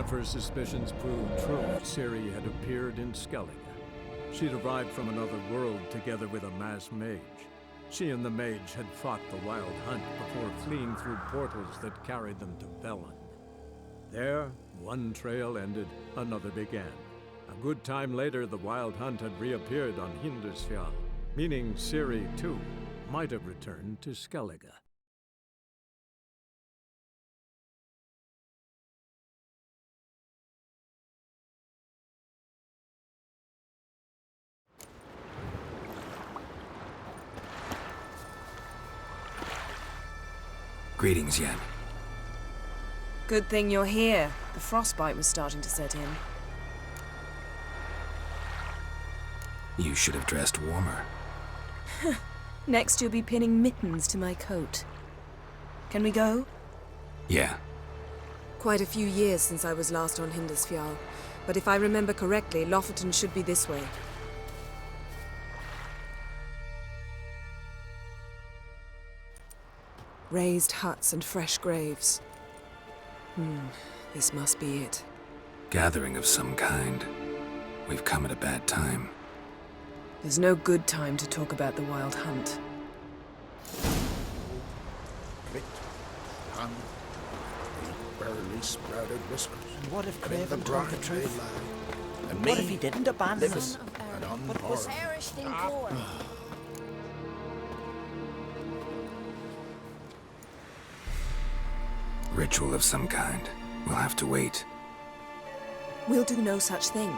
Yennefer's suspicions proved true. Ciri had appeared in Skellige. She'd arrived from another world together with a masked mage. She and the mage had fought the Wild Hunt before fleeing through portals that carried them to Velen. There, one trail ended, another began. A good time later, the Wild Hunt had reappeared on Hindusfjall, meaning Ciri, too, might have returned to Skellige. Greetings, Yen. Good thing you're here. The frostbite was starting to set in. You should have dressed warmer. Next you'll be pinning mittens to my coat. Can we go? Yeah. Quite a few years since I was last on Hindusfjall, but if I remember correctly, Lofoten should be this way. Raised huts and fresh graves. This must be it. Gathering of some kind. We've come at a bad time. There's no good time to talk about the Wild Hunt. Grit, tongue, the barely sprouted whiskers. And what if And in the Craven told the brine truth? they lie. And What me, if he didn't abandon living us? and What was unborn. Perished in gore. Ritual of some kind. We'll have to wait. We'll do no such thing.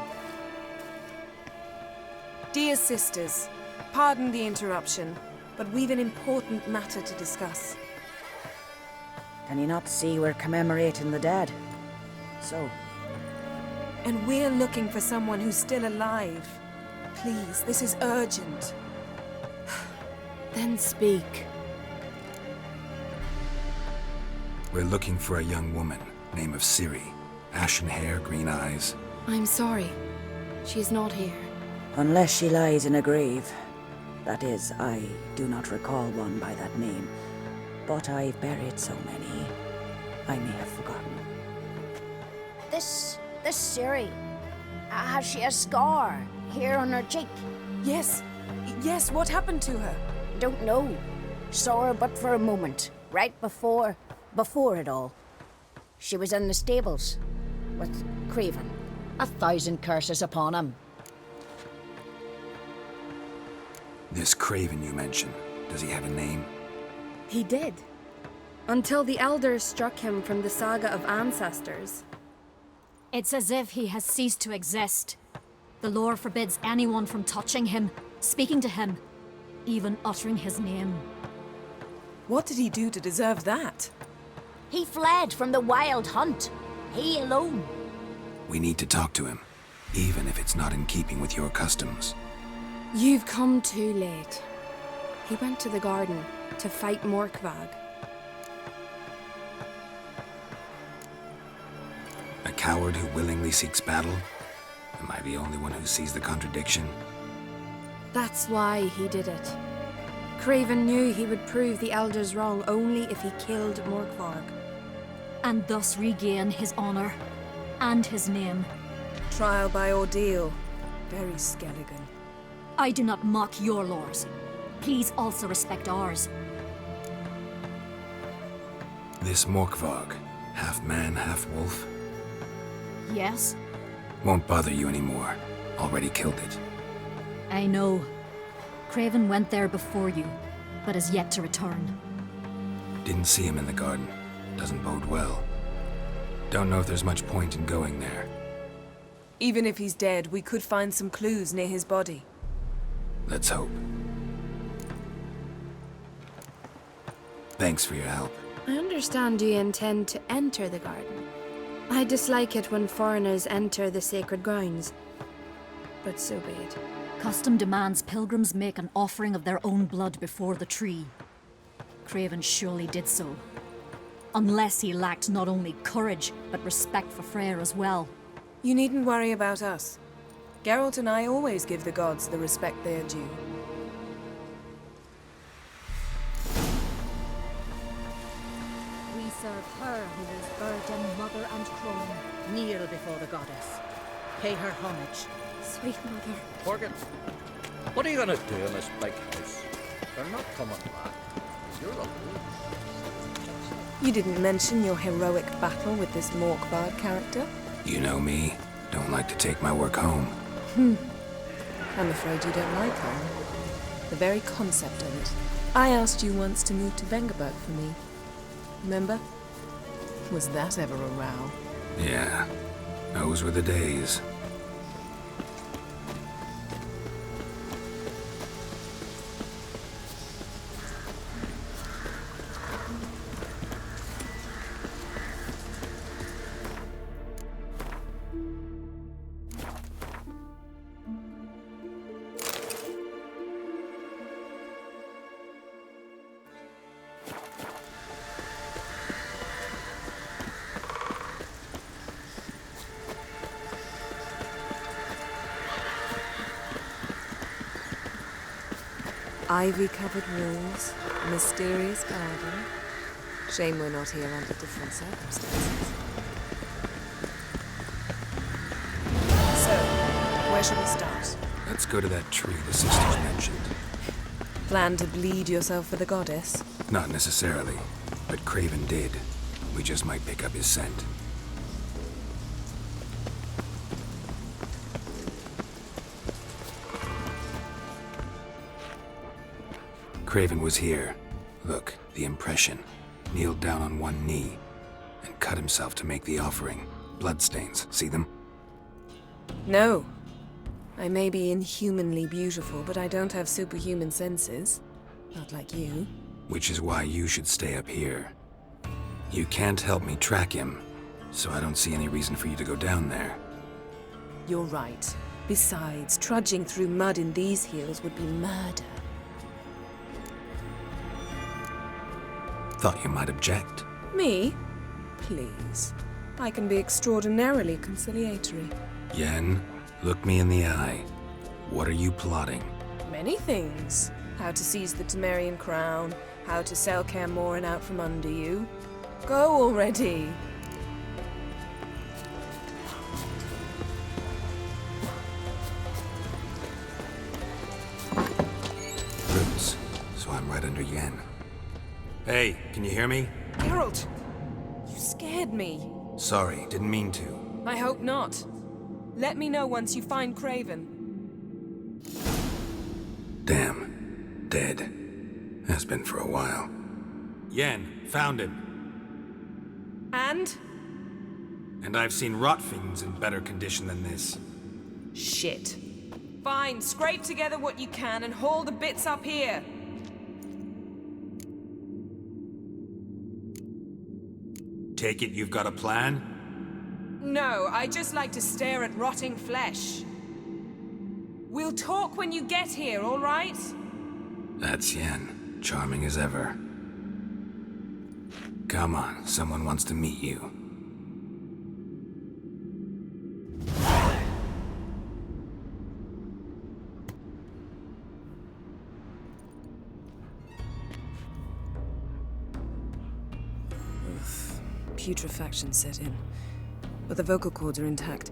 Dear sisters, pardon the interruption, but we've an important matter to discuss. Can you not see we're commemorating the dead? So, And we're looking for someone who's still alive. Please, this is urgent. then speak. We're looking for a young woman, name of Ciri. Ashen hair, green eyes. I'm sorry. She's not here. Unless she lies in a grave. That is, I do not recall one by that name. But I've buried so many, I may have forgotten. This Ciri, has she a scar here on her cheek? Yes, what happened to her? Don't know. Saw her but for a moment, right before it all. She was in the stables with Craven. 1,000 curses upon him. This Craven you mentioned, does he have a name? He did. Until the elders struck him from the saga of ancestors. It's as if he has ceased to exist. The lore forbids anyone from touching him, speaking to him, even uttering his name. What did he do to deserve that? He fled from the Wild Hunt. He alone. We need to talk to him, even if it's not in keeping with your customs. You've come too late. He went to the garden to fight Morkvag. A coward who willingly seeks battle? Am I the only one who sees the contradiction? That's why he did it. Craven knew he would prove the elders wrong only if he killed Morkvarg. And thus regain his honor and his name. Trial by ordeal. Very Skellige. I do not mock your laws. Please also respect ours. This Morkvarg, half man, half wolf, Yes, won't bother you anymore. Already killed it. I know. Craven went there before you, but is yet to return. Didn't see him in the garden. Doesn't bode well. Don't know if there's much point in going there. Even if he's dead, we could find some clues near his body. Let's hope. Thanks for your help. I understand you intend to enter the garden. I dislike it when foreigners enter the sacred grounds. But so be it. Custom demands pilgrims make an offering of their own blood before the tree. Craven surely did so. Unless he lacked not only courage, but respect for Freyr as well. You needn't worry about us. Geralt and I always give the gods the respect they are due. We serve Her who is virgin, mother, and crone, kneel before the goddess. Pay her homage. Sweet mother. Morgan, what are you gonna do in this big house? They're not coming back. You're alone. You didn't mention your heroic battle with this Morkbard character. You know me. Don't like to take my work home. I'm afraid you don't like her. The very concept of it. I asked you once to move to Vengerberg for me. Remember? Was that ever a row? Yeah, those were the days. Ivy-covered walls, a mysterious garden. Shame we're not here under different circumstances. So, where shall we start? Let's go to that tree the sisters mentioned. Plan to bleed yourself for the goddess? Not necessarily, but Craven did. We just might pick up his scent. Craven was here. Look, the impression. Kneeled down on one knee and cut himself to make the offering. Bloodstains, see them? No. I may be inhumanly beautiful, but I don't have superhuman senses. Not like you. Which is why you should stay up here. You can't help me track him, so I don't see any reason for you to go down there. You're right. Besides, trudging through mud in these heels would be murder. Thought you might object. Me? Please. I can be extraordinarily conciliatory. Yen, look me in the eye. What are you plotting? Many things. How to seize the Temerian crown, how to sell Kaer Morhen out from under you. Go already! Roots, so I'm right under Yen. Hey, can you hear me? Geralt! You scared me. Sorry, didn't mean to. I hope not. Let me know once you find Craven. Damn. Dead. Has been for a while. Yen, found him. And? And I've seen rot fiends in better condition than this. Shit. Fine, scrape together what you can and haul the bits up here. Take it you've got a plan? No, I just like to stare at rotting flesh. We'll talk when you get here, all right? That's Yen. Charming as ever. Come on, someone wants to meet you. Putrefaction set in. But the vocal cords are intact.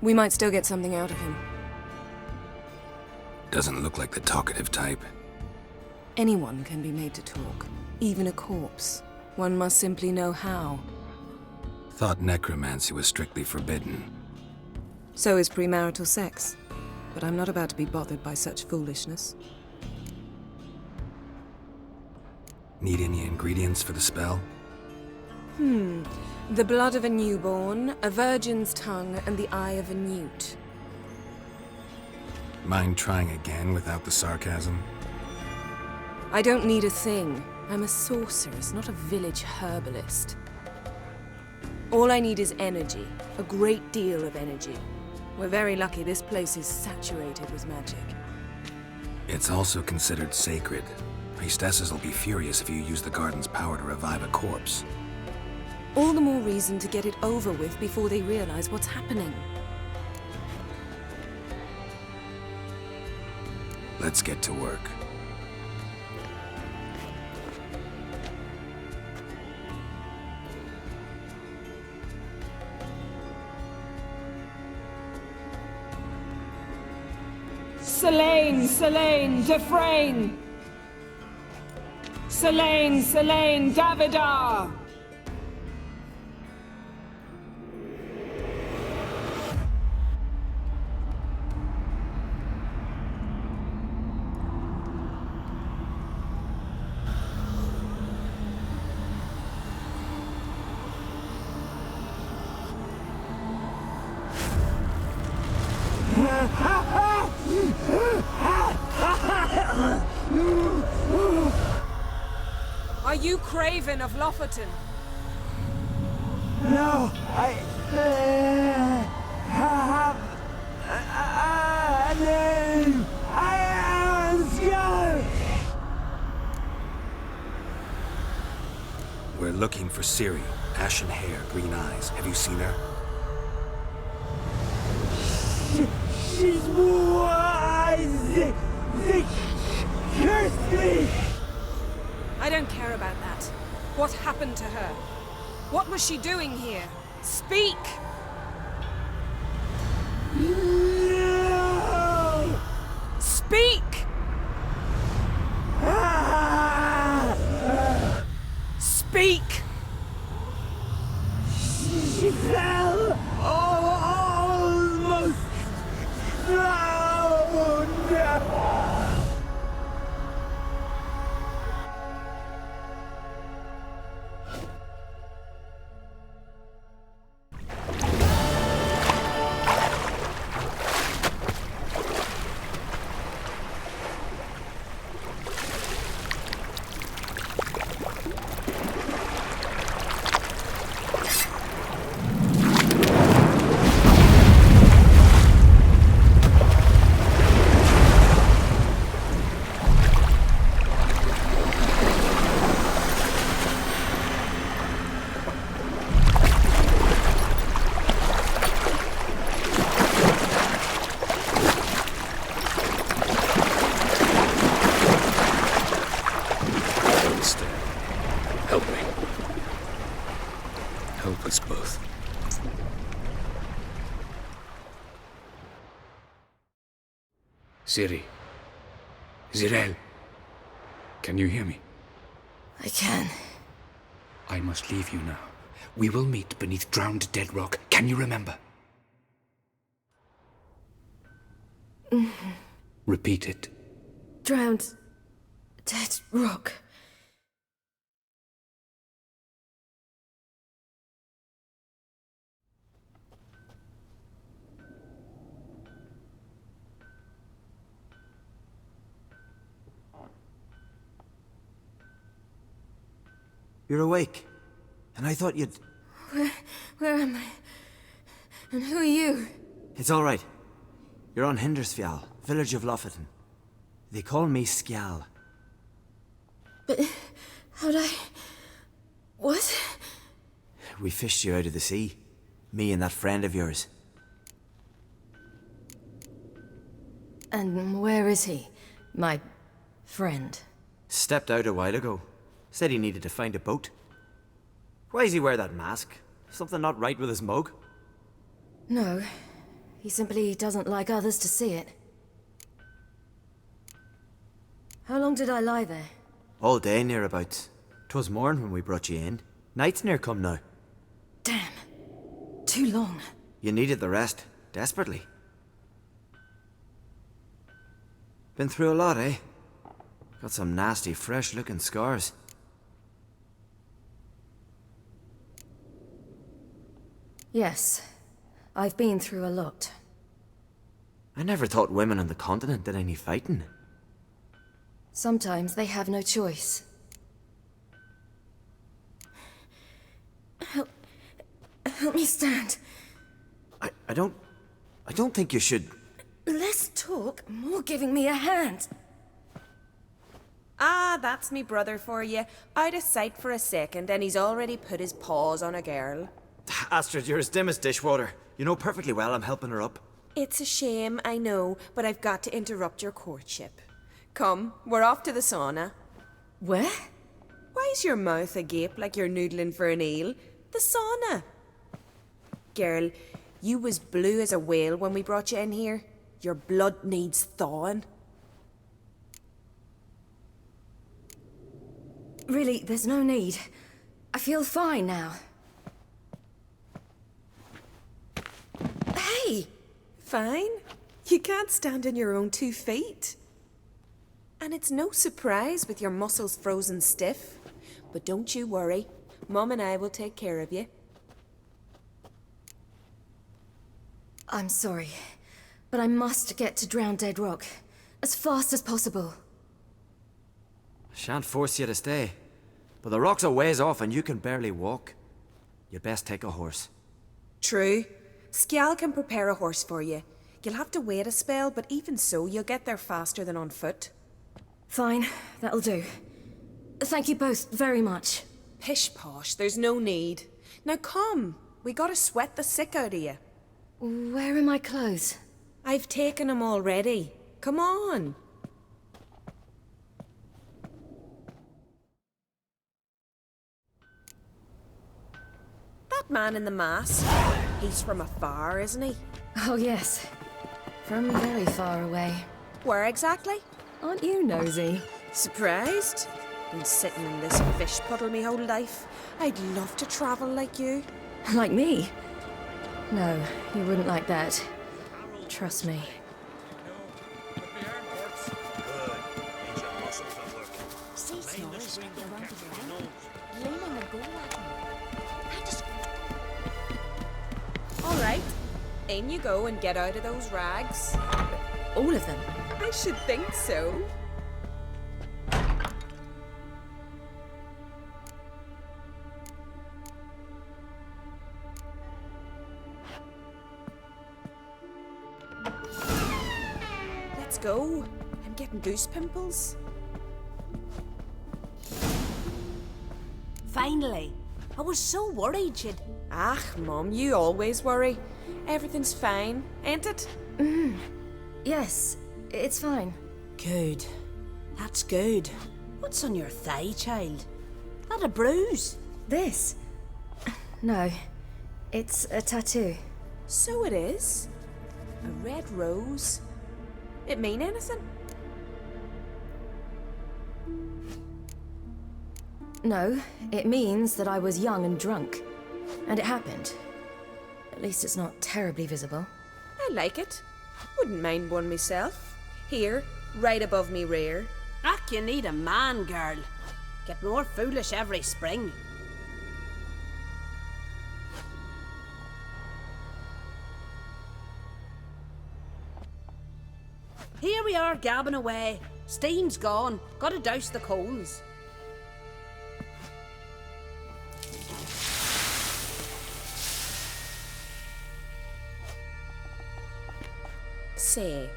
We might still get something out of him. Doesn't look like the talkative type. Anyone can be made to talk. Even a corpse. One must simply know how. Thought necromancy was strictly forbidden. So is premarital sex. But I'm not about to be bothered by such foolishness. Need any ingredients for the spell? The blood of a newborn, a virgin's tongue, and the eye of a newt. Mind trying again without the sarcasm? I don't need a thing. I'm a sorceress, not a village herbalist. All I need is energy. A great deal of energy. We're very lucky this place is saturated with magic. It's also considered sacred. Priestesses will be furious if you use the garden's power to revive a corpse. All the more reason to get it over with before they realize what's happening. Let's get to work. Selene, Selene, Defrain! Selene, Selene, Davidar! Are you Craven of Lofoten? No, I have a name. I am Skull. We're looking for Ciri. Ashen hair, green eyes. Have you seen her? She's wise. They cursed me. I don't care about that. What happened to her? What was she doing here? Speak! No. Speak! Speak! She fell almost drowned. Help me. Help us both. Ciri. Zirel. Can you hear me? I can. I must leave you now. We will meet beneath drowned dead rock. Can you remember? Repeat it. Drowned. Dead rock. You're awake. And I thought you'd... Where am I? And who are you? It's all right. You're on Hindersfjall, village of Lofoten. They call me Skjal. But how'd I... What? We fished you out of the sea. Me and that friend of yours. And where is he? My friend. Stepped out a while ago. Said he needed to find a boat. Why does he wear that mask? Something not right with his mug? No. He simply doesn't like others to see it. How long did I lie there? All day nearabouts. 'Twas morn when we brought you in. Night's near come now. Damn. Too long. You needed the rest. Desperately. Been through a lot, eh? Got some nasty, fresh-looking scars. Yes. I've been through a lot. I never thought women on the continent did any fighting. Sometimes they have no choice. Help me stand. I don't think you should... Less talk, more giving me a hand. Ah, that's me brother for you. Out of sight for a second, and he's already put his paws on a girl. Astrid, you're as dim as dishwater. You know perfectly well I'm helping her up. It's a shame, I know, but I've got to interrupt your courtship. Come, we're off to the sauna. Where? Why's your mouth agape like you're noodling for an eel? The sauna. Girl, you was blue as a whale when we brought you in here. Your blood needs thawing. Really, there's no need. I feel fine now. Hey! Fine? You can't stand on your own 2 feet. And it's no surprise with your muscles frozen stiff. But don't you worry. Mum and I will take care of you. I'm sorry, but I must get to Drowned Dead Rock as fast as possible. Shan't force you to stay. But the rock's a ways off and you can barely walk. You'd best take a horse. True. Skjal can prepare a horse for you. You'll have to wait a spell, but even so, you'll get there faster than on foot. Fine, that'll do. Thank you both very much. Pish posh, there's no need. Now come, we gotta sweat the sick out of you. Where are my clothes? I've taken them already. Come on. That man in the mask, he's from afar, isn't he? Oh yes, from very far away. Where exactly? Aren't you nosy? Surprised? Been sitting in this fish puddle me whole life. I'd love to travel like you. Like me? No, you wouldn't like that. Trust me. All right, in you go and get out of those rags. All of them? I should think so. Let's go. I'm getting goose pimples. Finally. I was so worried you'd... Ah, Mum, you always worry. Everything's fine, ain't it? Yes, it's fine. Good. That's good. What's on your thigh, child? That a bruise? This? No, it's a tattoo. So it is. A red rose. It mean anything? No, it means that I was young and drunk. And it happened. At least it's not terribly visible. I like it. Wouldn't mind one myself. Here, right above me rear. Ach, you need a man, girl. Get more foolish every spring. Here we are gabbing away. Steam's gone. Gotta douse the coals. Say,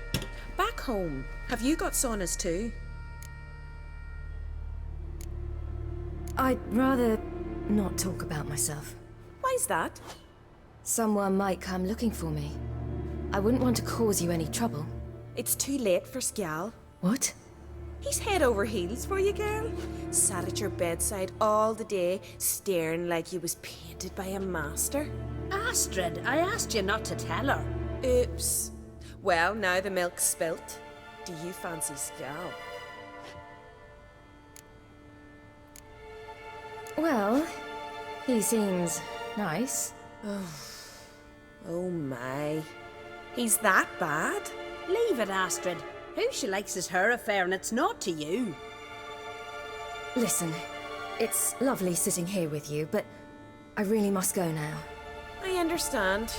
back home, have you got saunas too? I'd rather not talk about myself. Why's that? Someone might come looking for me. I wouldn't want to cause you any trouble. It's too late for Skjal. What? He's head over heels for you, girl. Sat at your bedside all the day, staring like you was painted by a master. Astrid, I asked you not to tell her. Oops. Well, now the milk's spilt. Do you fancy Skjal? Well, he seems nice. Oh my. He's that bad? Leave it, Astrid. Who she likes is her affair and it's not to you. Listen, it's lovely sitting here with you, but I really must go now. I understand.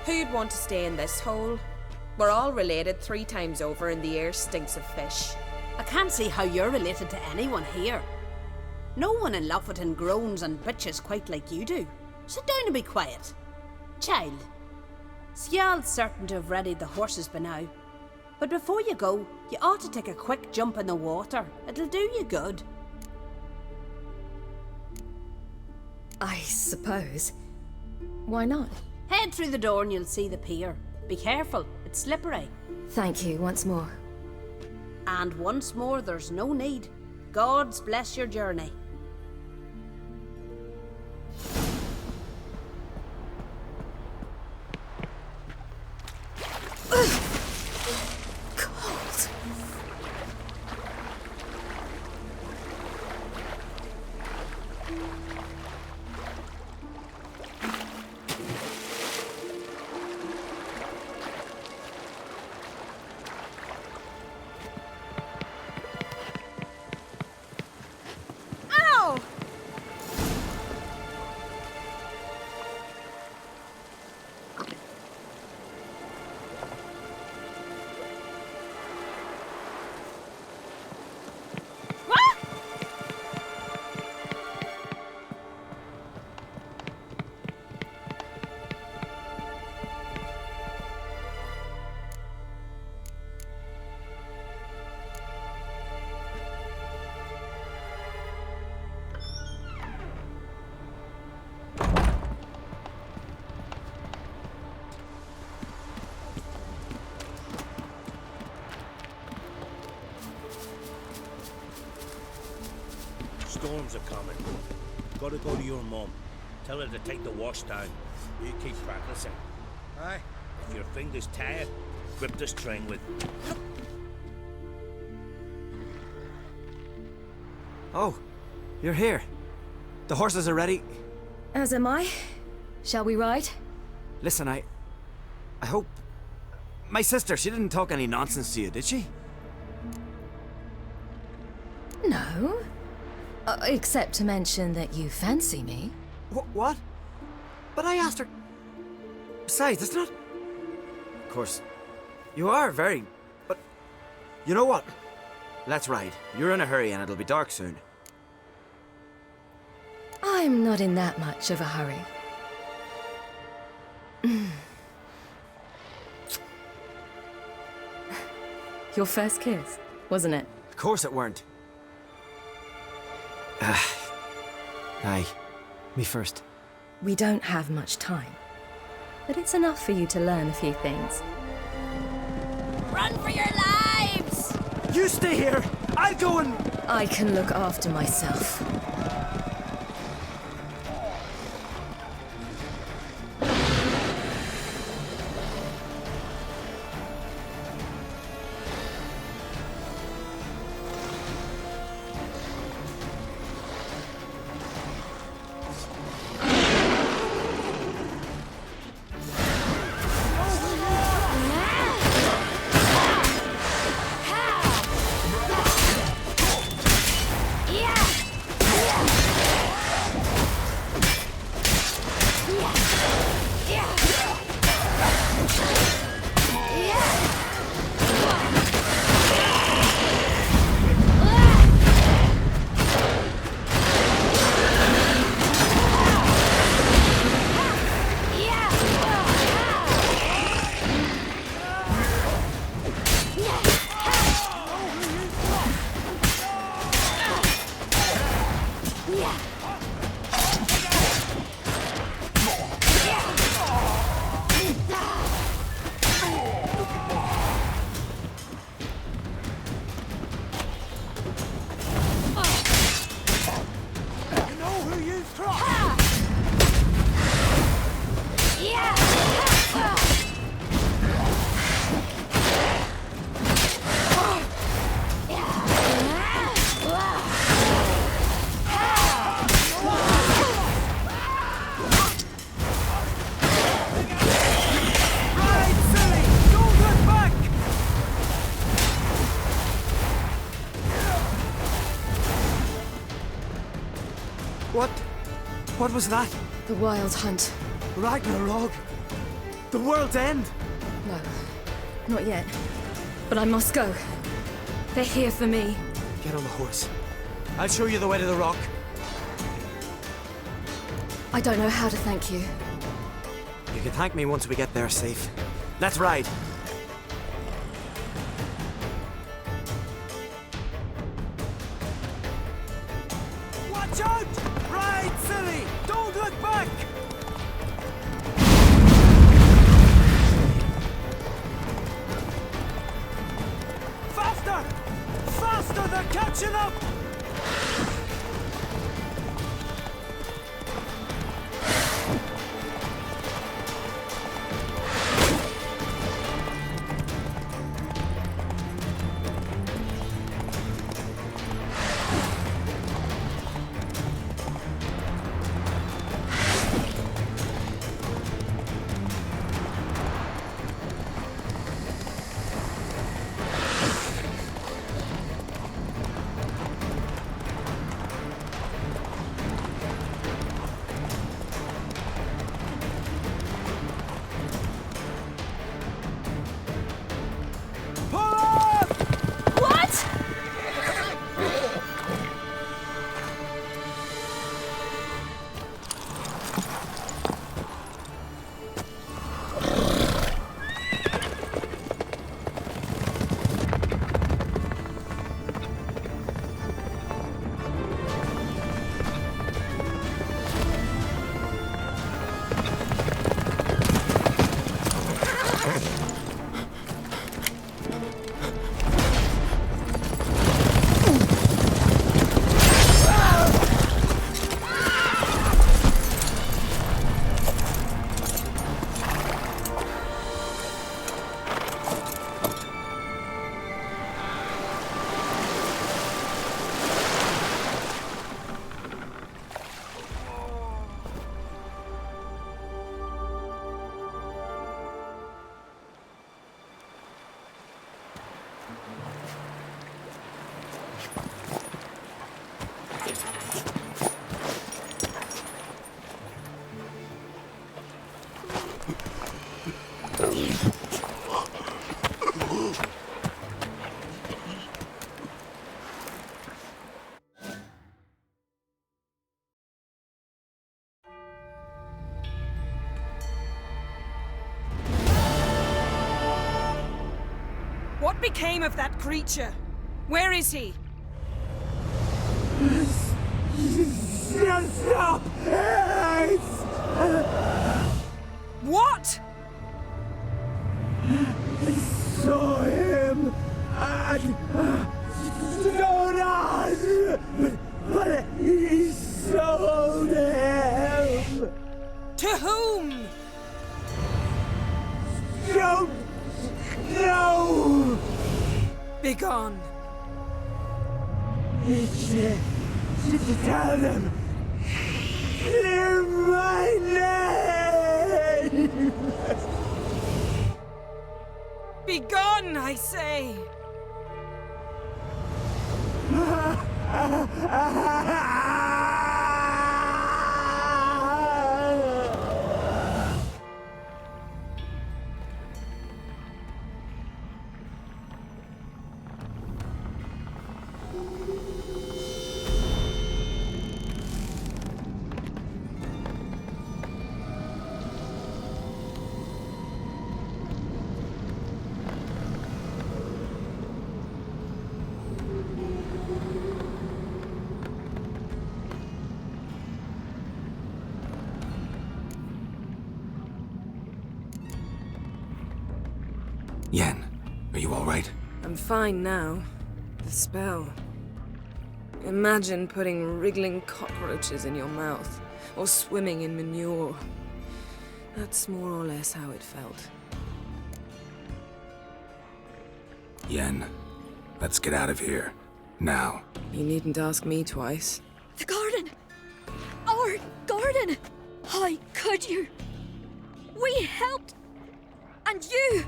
Who'd want to stay in this hole? We're all related 3 times over and the air stinks of fish. I can't see how you're related to anyone here. No one in Lofoten groans and bitches quite like you do. Sit down and be quiet. Child, Skjal's certain to have readied the horses by now. But before you go, you ought to take a quick jump in the water. It'll do you good. I suppose. Why not? Head through the door and you'll see the pier. Be careful, it's slippery. Thank you once more. And once more, there's no need. God's bless your journey. storms are coming. Gotta go to your mum. Tell her to take the wash down. You keep practicing. Aye. If your finger's tired, grip the string with... Oh, you're here. The horses are ready. As am I. Shall we ride? Listen, I hope... My sister, she didn't talk any nonsense to you, did she? No. Except to mention that you fancy me. What? But I asked her... Besides, it's not... Of course, you are very... But... You know what? Let's ride. You're in a hurry and it'll be dark soon. I'm not in that much of a hurry. Your first kiss, wasn't it? Of course it weren't. Aye. Me first. We don't have much time. But it's enough for you to learn a few things. Run for your lives! You stay here! I'll go and... I can look after myself. What was that? The Wild Hunt. Ragnarok? The world's end? No, not yet. But I must go. They're here for me. Get on the horse. I'll show you the way to the rock. I don't know how to thank you. You can thank me once we get there safe. Let's ride. Watch out! Ride, silly! Don't look back! Faster! Faster! They're catching up! What became of that creature? Where is he? Stop! What? I saw him at Stonas, but he sold him. To whom? Don't know. Begone. Tell them. Clear my name. Begone, I say. Yen, are you all right? I'm fine now. The spell. Imagine putting wriggling cockroaches in your mouth, or swimming in manure. That's more or less how it felt. Yen, let's get out of here. Now. You needn't ask me twice. The garden! Our garden! How could you? We helped! And you!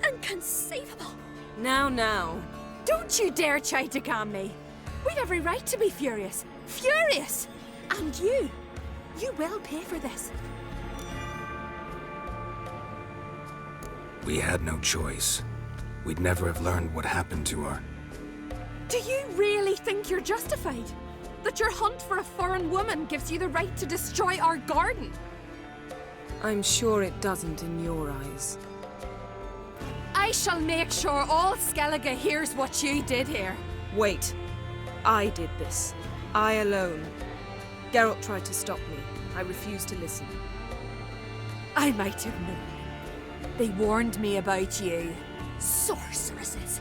Inconceivable! Now. Don't you dare try to calm me. We've every right to be furious. Furious! And you will pay for this. We had no choice. We'd never have learned what happened to her. Do you really think you're justified? That your hunt for a foreign woman gives you the right to destroy our garden? I'm sure it doesn't in your eyes. I shall make sure all Skellige hears what you did here. Wait. I did this. I alone. Geralt tried to stop me. I refused to listen. I might have known. They warned me about you. Sorceresses.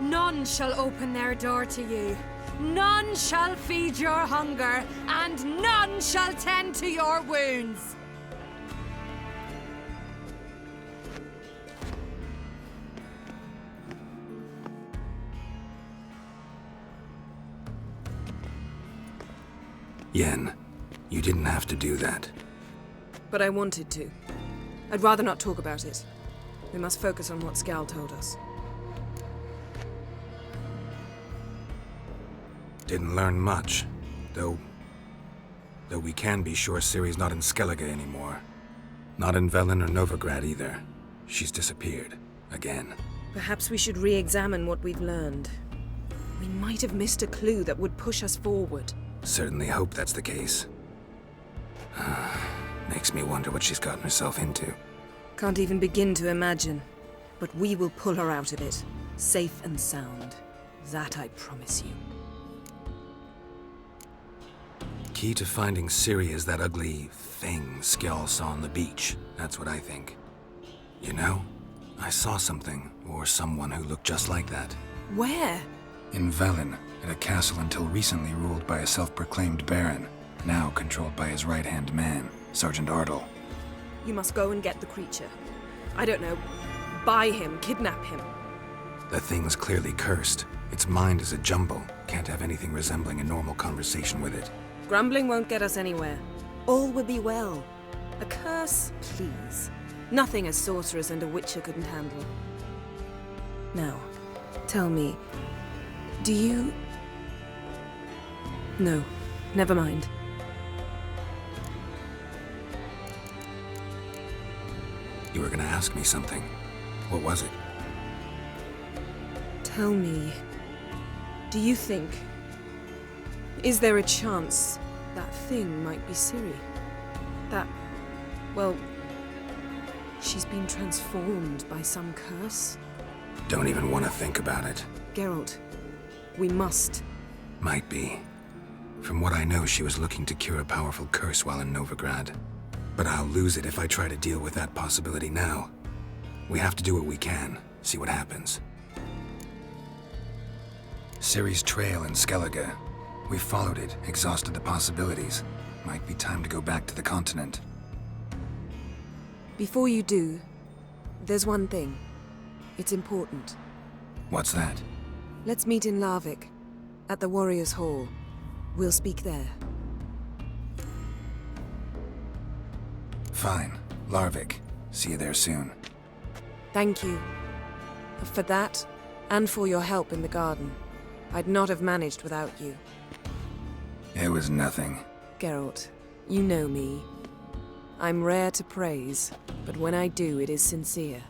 None shall open their door to you. None shall feed your hunger, and none shall tend to your wounds. Yen, you didn't have to do that. But I wanted to. I'd rather not talk about it. We must focus on what Skal told us. Didn't learn much, though we can be sure Ciri's not in Skellige anymore. Not in Velen or Novigrad either. She's disappeared. Again. Perhaps we should re-examine what we've learned. We might have missed a clue that would push us forward. Certainly hope that's the case. Makes me wonder what she's gotten herself into. Can't even begin to imagine. But we will pull her out of it. Safe and sound. That I promise you. Key to finding Ciri is that ugly thing Skjall saw on the beach. That's what I think. You know, I saw something, or someone who looked just like that. Where? In Velen, at a castle until recently ruled by a self-proclaimed baron, now controlled by his right-hand man, Sergeant Ardle. You must go and get the creature. I don't know. Buy him, kidnap him. The thing's clearly cursed. Its mind is a jumble. Can't have anything resembling a normal conversation with it. Grumbling won't get us anywhere. All will be well. A curse, please. Nothing a sorceress and a witcher couldn't handle. Now, tell me, do you... No, never mind. You were gonna ask me something. What was it? Tell me, do you think... Is there a chance that thing might be Ciri? That... well... she's been transformed by some curse? Don't even want to think about it. Geralt, we must. Might be. From what I know, she was looking to cure a powerful curse while in Novigrad. But I'll lose it if I try to deal with that possibility now. We have to do what we can, see what happens. Ciri's trail in Skellige. We followed it, exhausted the possibilities. Might be time to go back to the continent. Before you do, there's one thing. It's important. What's that? Let's meet in Larvik, at the Warriors' Hall. We'll speak there. Fine. Larvik. See you there soon. Thank you. For that, and for your help in the garden. I'd not have managed without you. It was nothing. Geralt, you know me. I'm rare to praise, but when I do, it is sincere.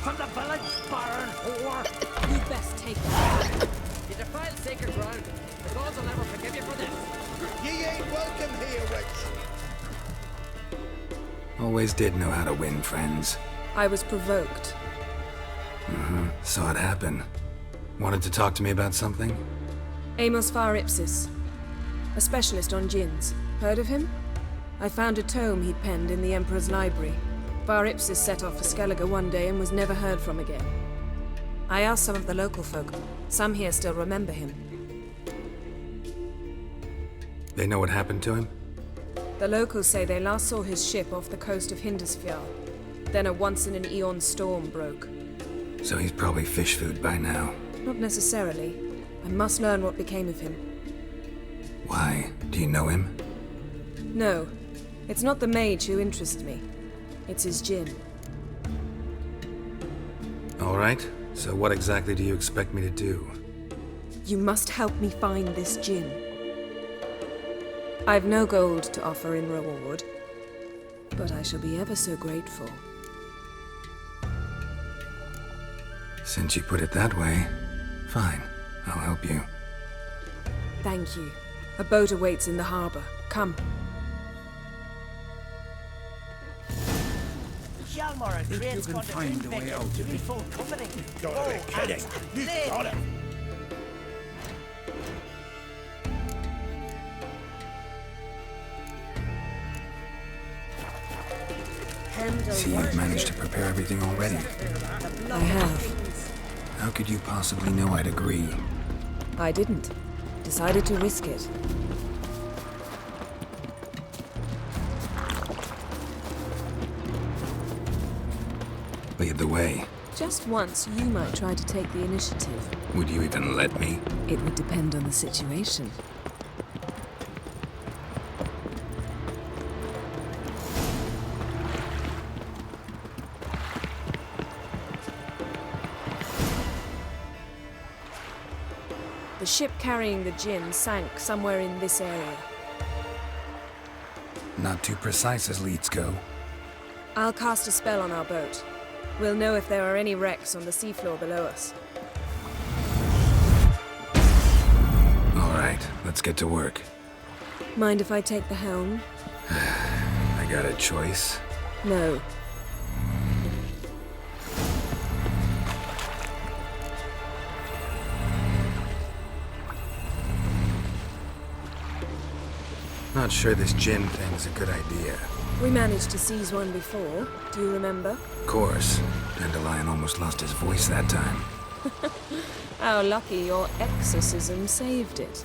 From the village, baron whore! You best take that. You defiled sacred ground. The gods will never forgive you for this. Ye ain't welcome here, witch. Always did know how to win friends. I was provoked. Saw it happen. Wanted to talk to me about something? Amos Far Ipsis. A specialist on djinns. Heard of him? I found a tome he'd penned in the Emperor's library. Far Ipsis set off for Skellige one day and was never heard from again. I asked some of the local folk. Some here still remember him. They know what happened to him? The locals say they last saw his ship off the coast of Hindisfjall. Then a once-in-an-eon storm broke. So he's probably fish food by now. Not necessarily. I must learn what became of him. Why? Do you know him? No. It's not the mage who interests me. It's his djinn. All right. So what exactly do you expect me to do? You must help me find this djinn. I've no gold to offer in reward, but I shall be ever so grateful. Since you put it that way, fine. I'll help you. Thank you. A boat awaits in the harbor. Come. I think you can find a way out of it. You've got to be kidding. You've got it. See, you've managed to prepare everything already. I have. How could you possibly know I'd agree? I didn't. Decided to risk it. Lead the way. Just once, you might try to take the initiative. Would you even let me? It would depend on the situation. The ship carrying the djinn sank somewhere in this area. Not too precise as leads go. I'll cast a spell on our boat. We'll know if there are any wrecks on the seafloor below us. All right, let's get to work. Mind if I take the helm? I got a choice. No. Not sure this gin thing's a good idea. We managed to seize one before. Do you remember? Of course. Dandelion almost lost his voice that time. How lucky your exorcism saved it.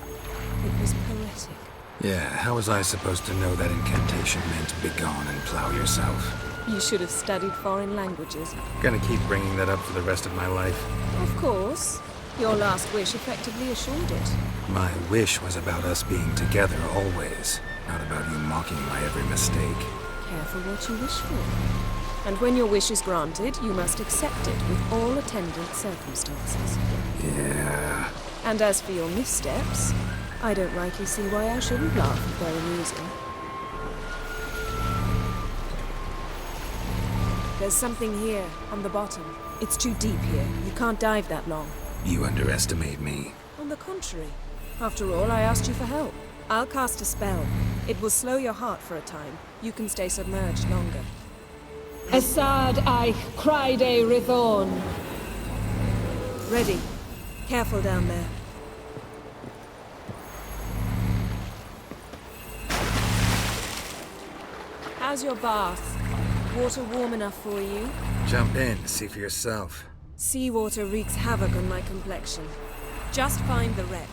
It was poetic. Yeah, how was I supposed to know that incantation meant begone and plow yourself? You should have studied foreign languages. Gonna keep bringing that up for the rest of my life. Of course. Your last wish effectively assured it. My wish was about us being together always, not about you mocking my every mistake. Careful what you wish for. And when your wish is granted, you must accept it with all attendant circumstances. Yeah. And as for your missteps, I don't rightly see why I shouldn't laugh if they're amusing. There's something here, on the bottom. It's too deep here. You can't dive that long. You underestimate me. On the contrary. After all, I asked you for help. I'll cast a spell. It will slow your heart for a time. You can stay submerged longer. Assad I cried a Rithorn. Ready. Careful down there. How's your bath? Water warm enough for you? Jump in, see for yourself. Seawater wreaks havoc on my complexion. Just find the wreck.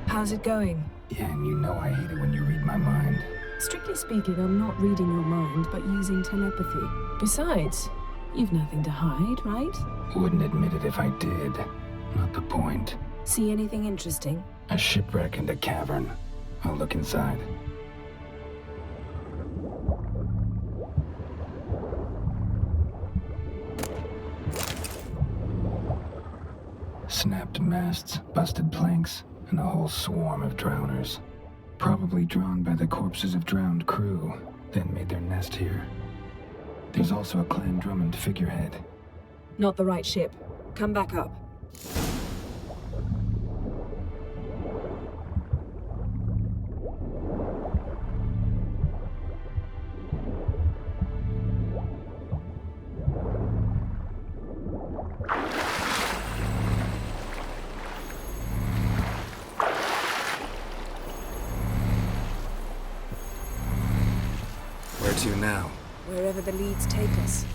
How's it going? Yeah, and you know I hate it when you read my mind. Strictly speaking, I'm not reading your mind, but using telepathy. Besides, you've nothing to hide, right? Wouldn't admit it if I did. Not the point. See anything interesting? A shipwreck and a cavern. I'll look inside. Snapped masts, busted planks, and a whole swarm of drowners. Probably drawn by the corpses of drowned crew, then made their nest here. There's also a Clan Drummond figurehead. Not the right ship. Come back up. Where to now? Wherever the leads take us.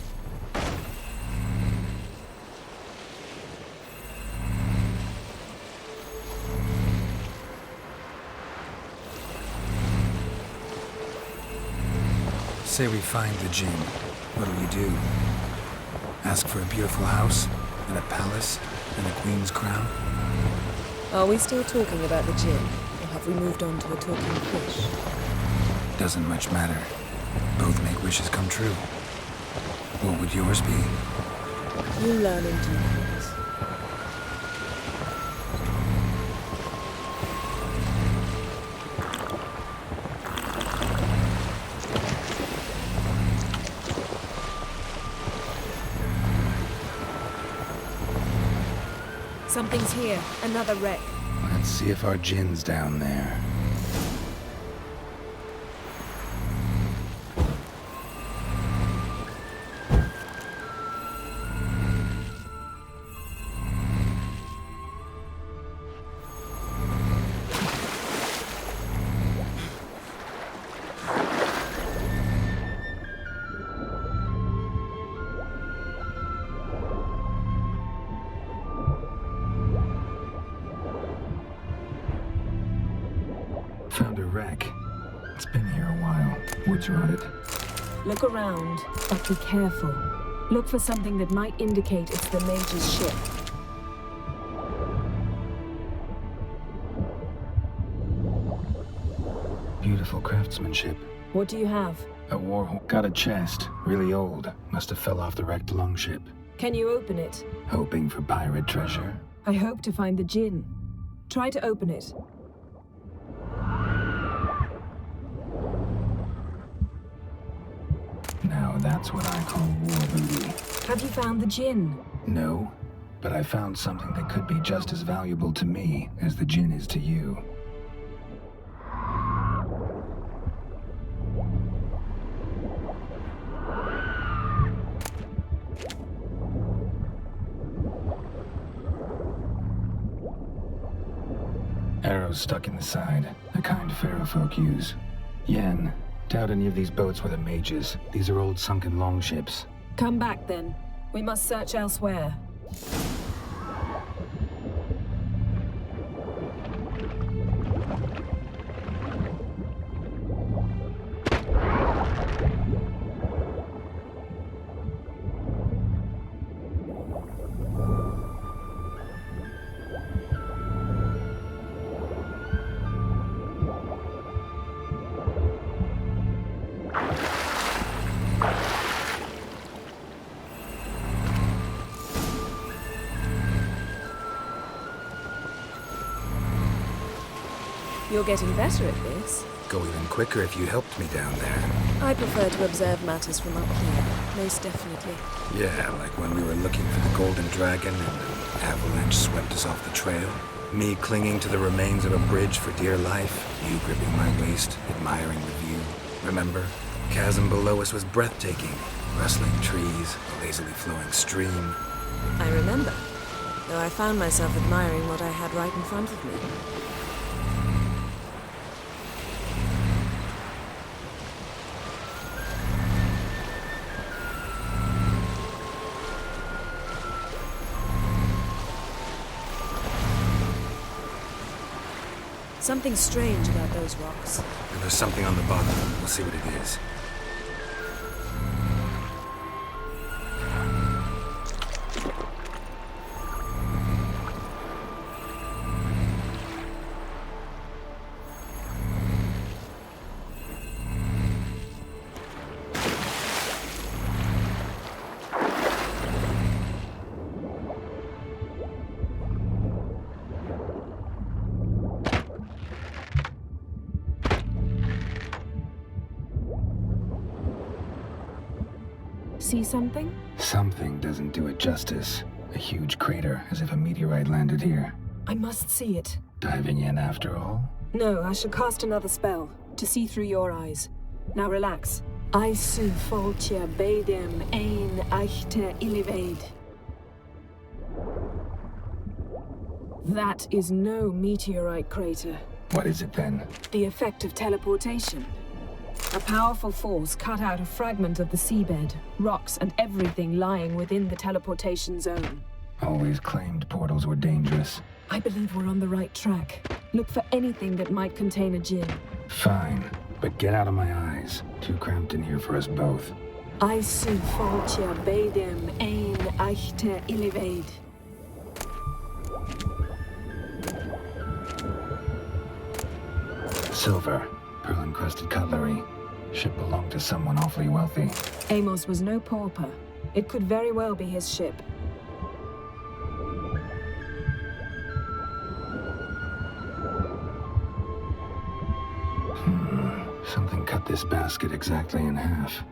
Say we find the gin. What'll you do? Ask for a beautiful house, and a palace, and a queen's crown? Are we still talking about the gin, or have we moved on to a talking fish? Doesn't much matter. Both make wishes come true. What would yours be? You learn in due course. Something's here. Another wreck. Let's see if our Jin's down there. Found a wreck. It's been here a while. Wood's rotted. Look around, but be careful. Look for something that might indicate it's the mage's ship. Beautiful craftsmanship. What do you have? A warhorse. Got a chest. Really old. Must have fell off the wrecked longship. Can you open it? Hoping for pirate treasure. I hope to find the Jinn. Try to open it. Now that's what I call war booty. Have you found the Jinn? No, but I found something that could be just as valuable to me as the Jinn is to you. Arrows stuck in the side, the kind pharaoh folk use. Yen, doubt any of these boats were the mages. These are old sunken longships. Come back then. We must search elsewhere. You're getting better at this. Go even quicker if you helped me down there. I prefer to observe matters from up here, most definitely. Yeah, like when we were looking for the Golden Dragon and an avalanche swept us off the trail. Me clinging to the remains of a bridge for dear life. You gripping my waist, admiring the view. Remember? Chasm below us was breathtaking. Rustling trees, a lazily flowing stream. I remember, though I found myself admiring what I had right in front of me. Something strange about those rocks. And there's something on the bottom. We'll see what it is. See something? Something doesn't do it justice. A huge crater, as if a meteorite landed here. I must see it. Diving in after all? No, I shall cast another spell, to see through your eyes. Now relax. I su foltia beidem ein achte illivaid. That is no meteorite crater. What is it then? The effect of teleportation. A powerful force cut out a fragment of the seabed, rocks and everything lying within the teleportation zone. Always claimed portals were dangerous. I believe we're on the right track. Look for anything that might contain a Jinn. Fine, but get out of my eyes. Too cramped in here for us both. I su foltia beidem ein achte illivaid. Silver, pearl-encrusted cutlery. Ship belonged to someone awfully wealthy. Amos was no pauper. It could very well be his ship. Something cut this basket exactly in half.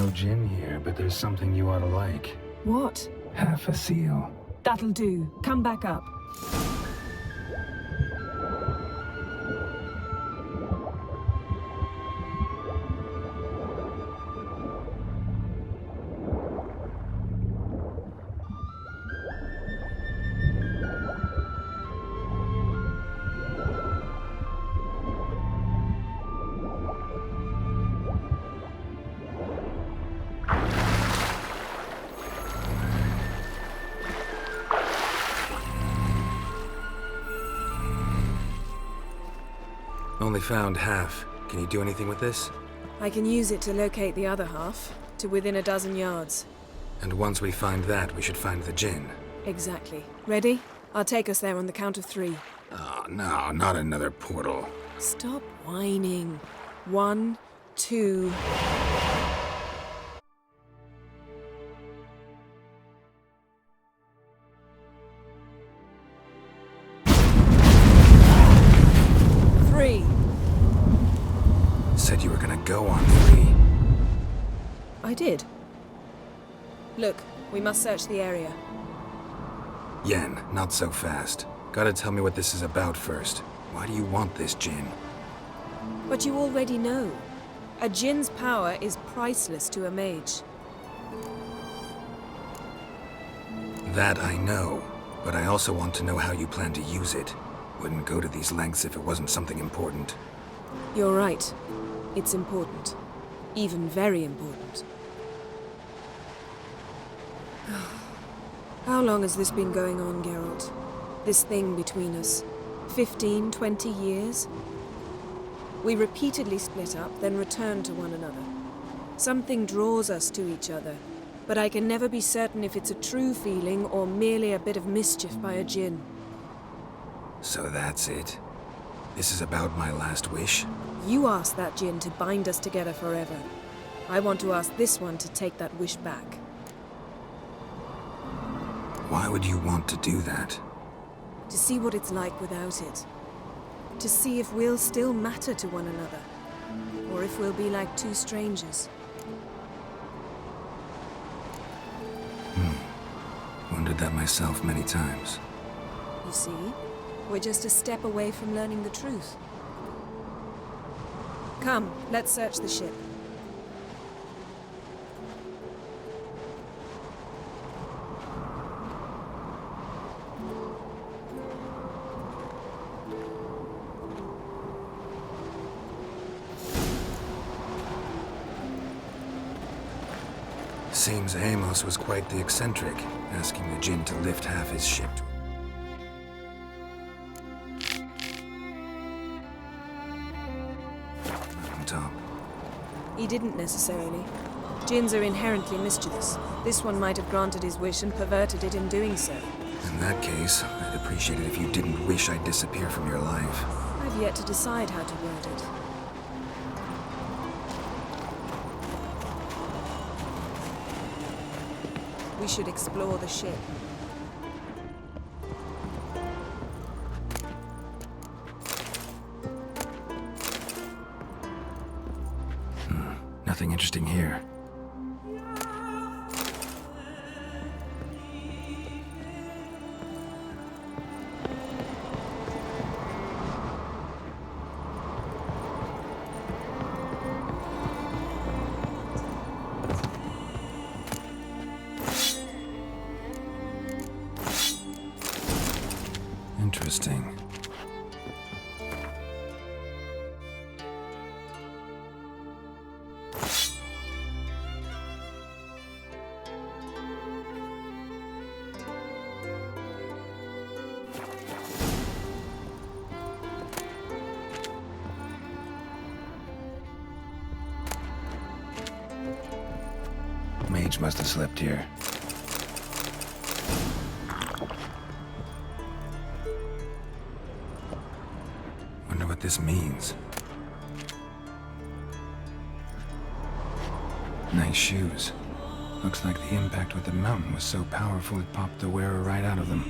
no gin here, but there's something you ought to like. What? Half a seal. That'll do. Come back up. Only found half. Can you do anything with this? I can use it to locate the other half, to within a dozen yards. And once we find that, we should find the gin. Exactly. Ready? I'll take us there on the count of 3. Oh, no, not another portal. Stop whining. 1, 2... Said you were gonna go on 3. I did. Look, we must search the area. Yen, not so fast. Gotta tell me what this is about first. Why do you want this gin? But you already know. A djinn's power is priceless to a mage. That I know, but I also want to know how you plan to use it. Wouldn't go to these lengths if it wasn't something important. You're right. It's important. Even very important. How long has this been going on, Geralt? This thing between us? 15, 20 years? We repeatedly split up, then returned to one another. Something draws us to each other, but I can never be certain if it's a true feeling or merely a bit of mischief by a djinn. So that's it? This is about my last wish? You asked that djinn to bind us together forever. I want to ask this one to take that wish back. Why would you want to do that? To see what it's like without it. To see if we'll still matter to one another. Or if we'll be like two strangers. Wondered that myself many times. You see? We're just a step away from learning the truth. Come, let's search the ship. Seems Amos was quite the eccentric, asking the djinn to lift half his ship. On top. He didn't necessarily. Djinns are inherently mischievous. This one might have granted his wish and perverted it in doing so. In that case, I'd appreciate it if you didn't wish I'd disappear from your life. I've yet to decide how to word it. We should explore the ship. Nothing interesting here. Interesting. Mage must have slept here. Wonder what this means. Nice shoes. Looks like the impact with the mountain was so powerful it popped the wearer right out of them.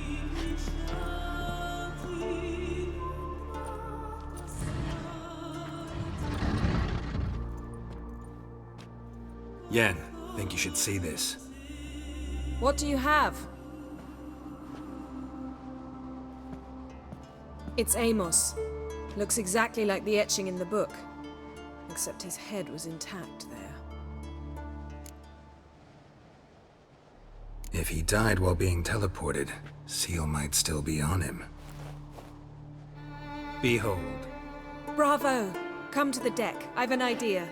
Yen, think you should see this. What do you have? It's Amos. Looks exactly like the etching in the book. Except his head was intact there. If he died while being teleported, Seal might still be on him. Behold. Bravo! Come to the deck. I've an idea.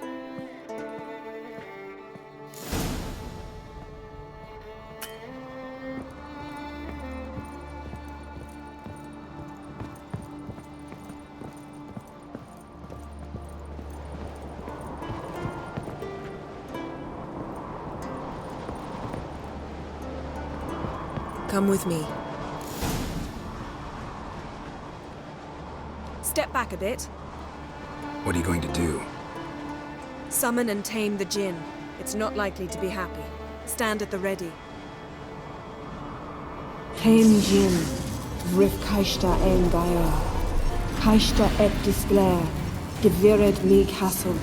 Come with me. Step back a bit. What are you going to do? Summon and tame the djinn. It's not likely to be happy. Stand at the ready. Came Jin, Rif Kaishta en Gaia, Kaishta et Disglair, Gevired mig Hassel.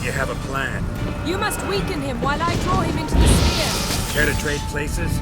You have a plan. You must weaken him while I draw him into the sphere. Care to trade places?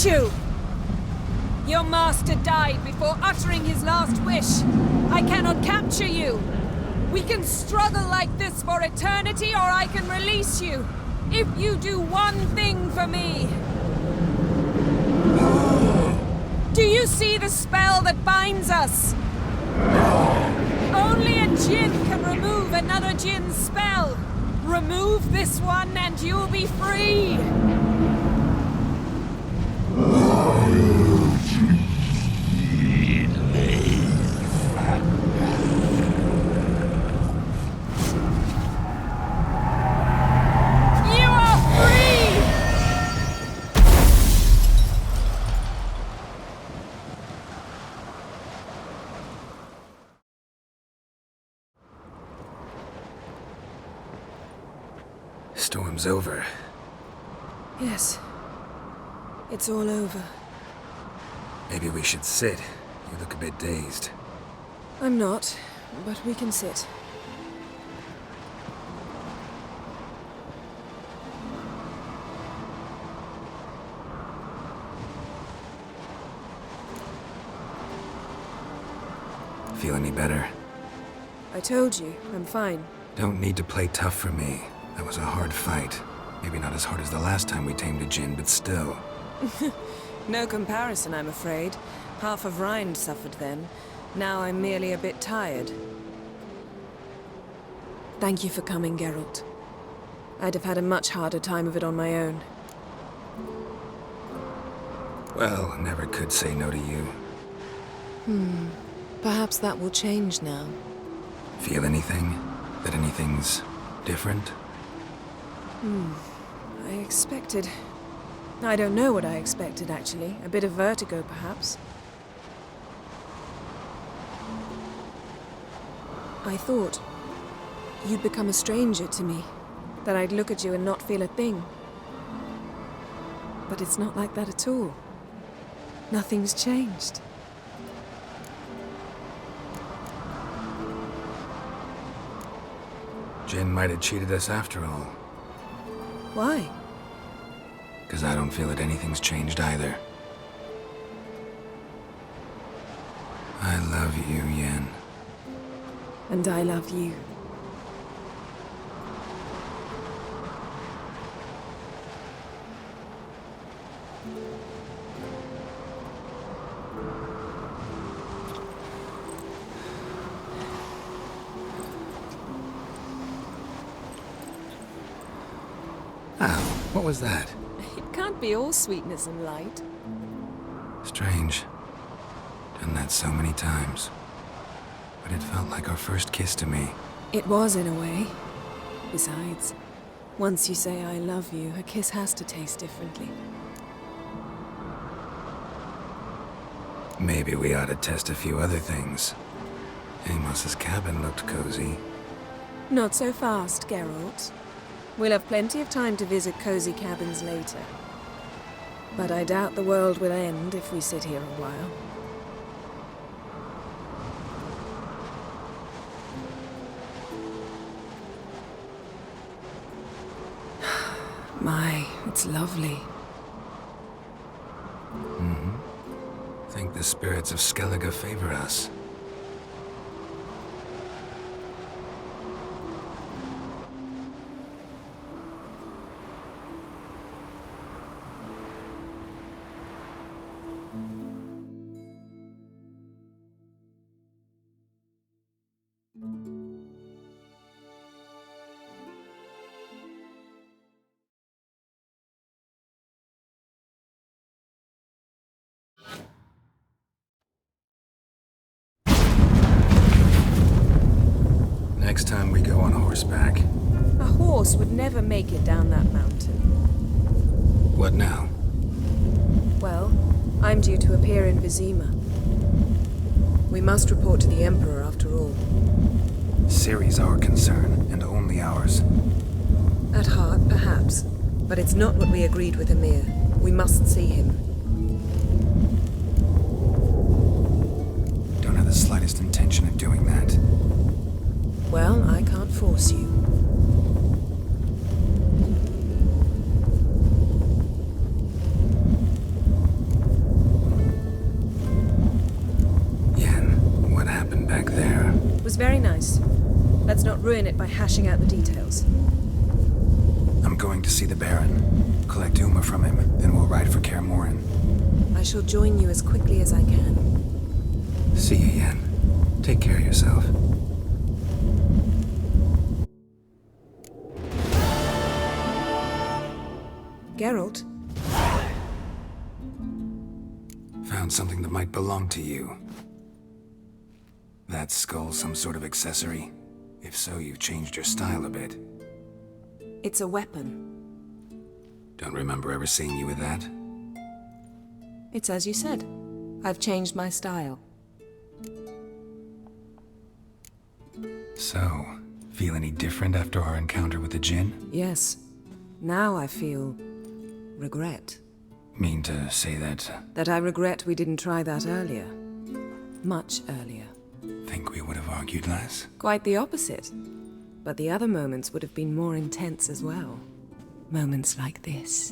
You! Your master died before uttering his last wish. I cannot capture you. We can struggle like this for eternity, or I can release you. If you do one thing for me. Do you see the spell that binds us? Only a djinn can remove another djinn's spell. Remove this one and you'll be free. Storm's over. Yes. It's all over. Maybe we should sit. You look a bit dazed. I'm not, but we can sit. Feel any better? I told you, I'm fine. Don't need to play tough for me. That was a hard fight. Maybe not as hard as the last time we tamed a djinn, but still. No comparison, I'm afraid. Half of Rind suffered then. Now I'm merely a bit tired. Thank you for coming, Geralt. I'd have had a much harder time of it on my own. Well, never could say no to you. Perhaps that will change now. Feel anything? That anything's different? I expected... I don't know what I expected, actually. A bit of vertigo, perhaps. I thought you'd become a stranger to me. That I'd look at you and not feel a thing. But it's not like that at all. Nothing's changed. Jinn might have cheated us after all. Why? Because I don't feel that anything's changed either. I love you, Yen. And I love you. What was that? It can't be all sweetness and light. Strange. Done that so many times. But it felt like our first kiss to me. It was, in a way. Besides, once you say I love you, a kiss has to taste differently. Maybe we ought to test a few other things. Amos's cabin looked cozy. Not so fast, Geralt. We'll have plenty of time to visit cozy cabins later. But I doubt the world will end if we sit here a while. My, it's lovely. Think the spirits of Skellige favor us. Next time we go on horseback. A horse would never make it down that mountain. What now? Well, I'm due to appear in Vizima. We must report to the Emperor after all. Ciri's our concern, and only ours. At heart, perhaps. But it's not what we agreed with Emir. We must see him. Don't have the slightest intention of doing that. Well, I can't force you. Yen, what happened back there? It was very nice. Let's not ruin it by hashing out the details. I'm going to see the Baron, collect Uma from him, then we'll ride for Kaer Morhen. I shall join you as quickly as I can. See you, Yen. Take care of yourself. Geralt? Found something that might belong to you. That skull some sort of accessory? If so, you've changed your style a bit. It's a weapon. Don't remember ever seeing you with that. It's as you said. I've changed my style. So, feel any different after our encounter with the djinn? Yes. Now I feel... regret. Mean to say that... That I regret we didn't try that earlier. Much earlier. Think we would have argued less? Quite the opposite. But the other moments would have been more intense as well. Moments like this.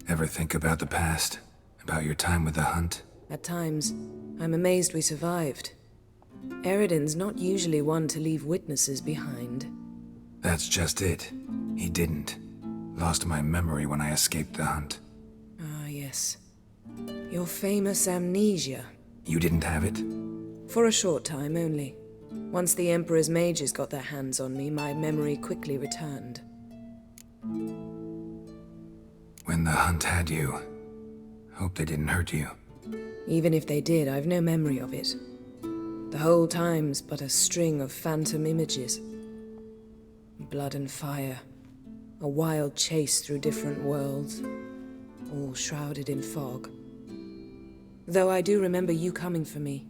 Ever ever think about the past? About your time with the Hunt? At times, I'm amazed we survived. Eridan's not usually one to leave witnesses behind. That's just it. He didn't. Lost my memory when I escaped the Hunt. Ah, yes. Your famous amnesia. You didn't have it? For a short time only. Once the Emperor's mages got their hands on me, my memory quickly returned. When the Hunt had you, hope they didn't hurt you. Even if they did, I've no memory of it. The whole time's but a string of phantom images. Blood and fire. A wild chase through different worlds. All shrouded in fog. Though I do remember you coming for me.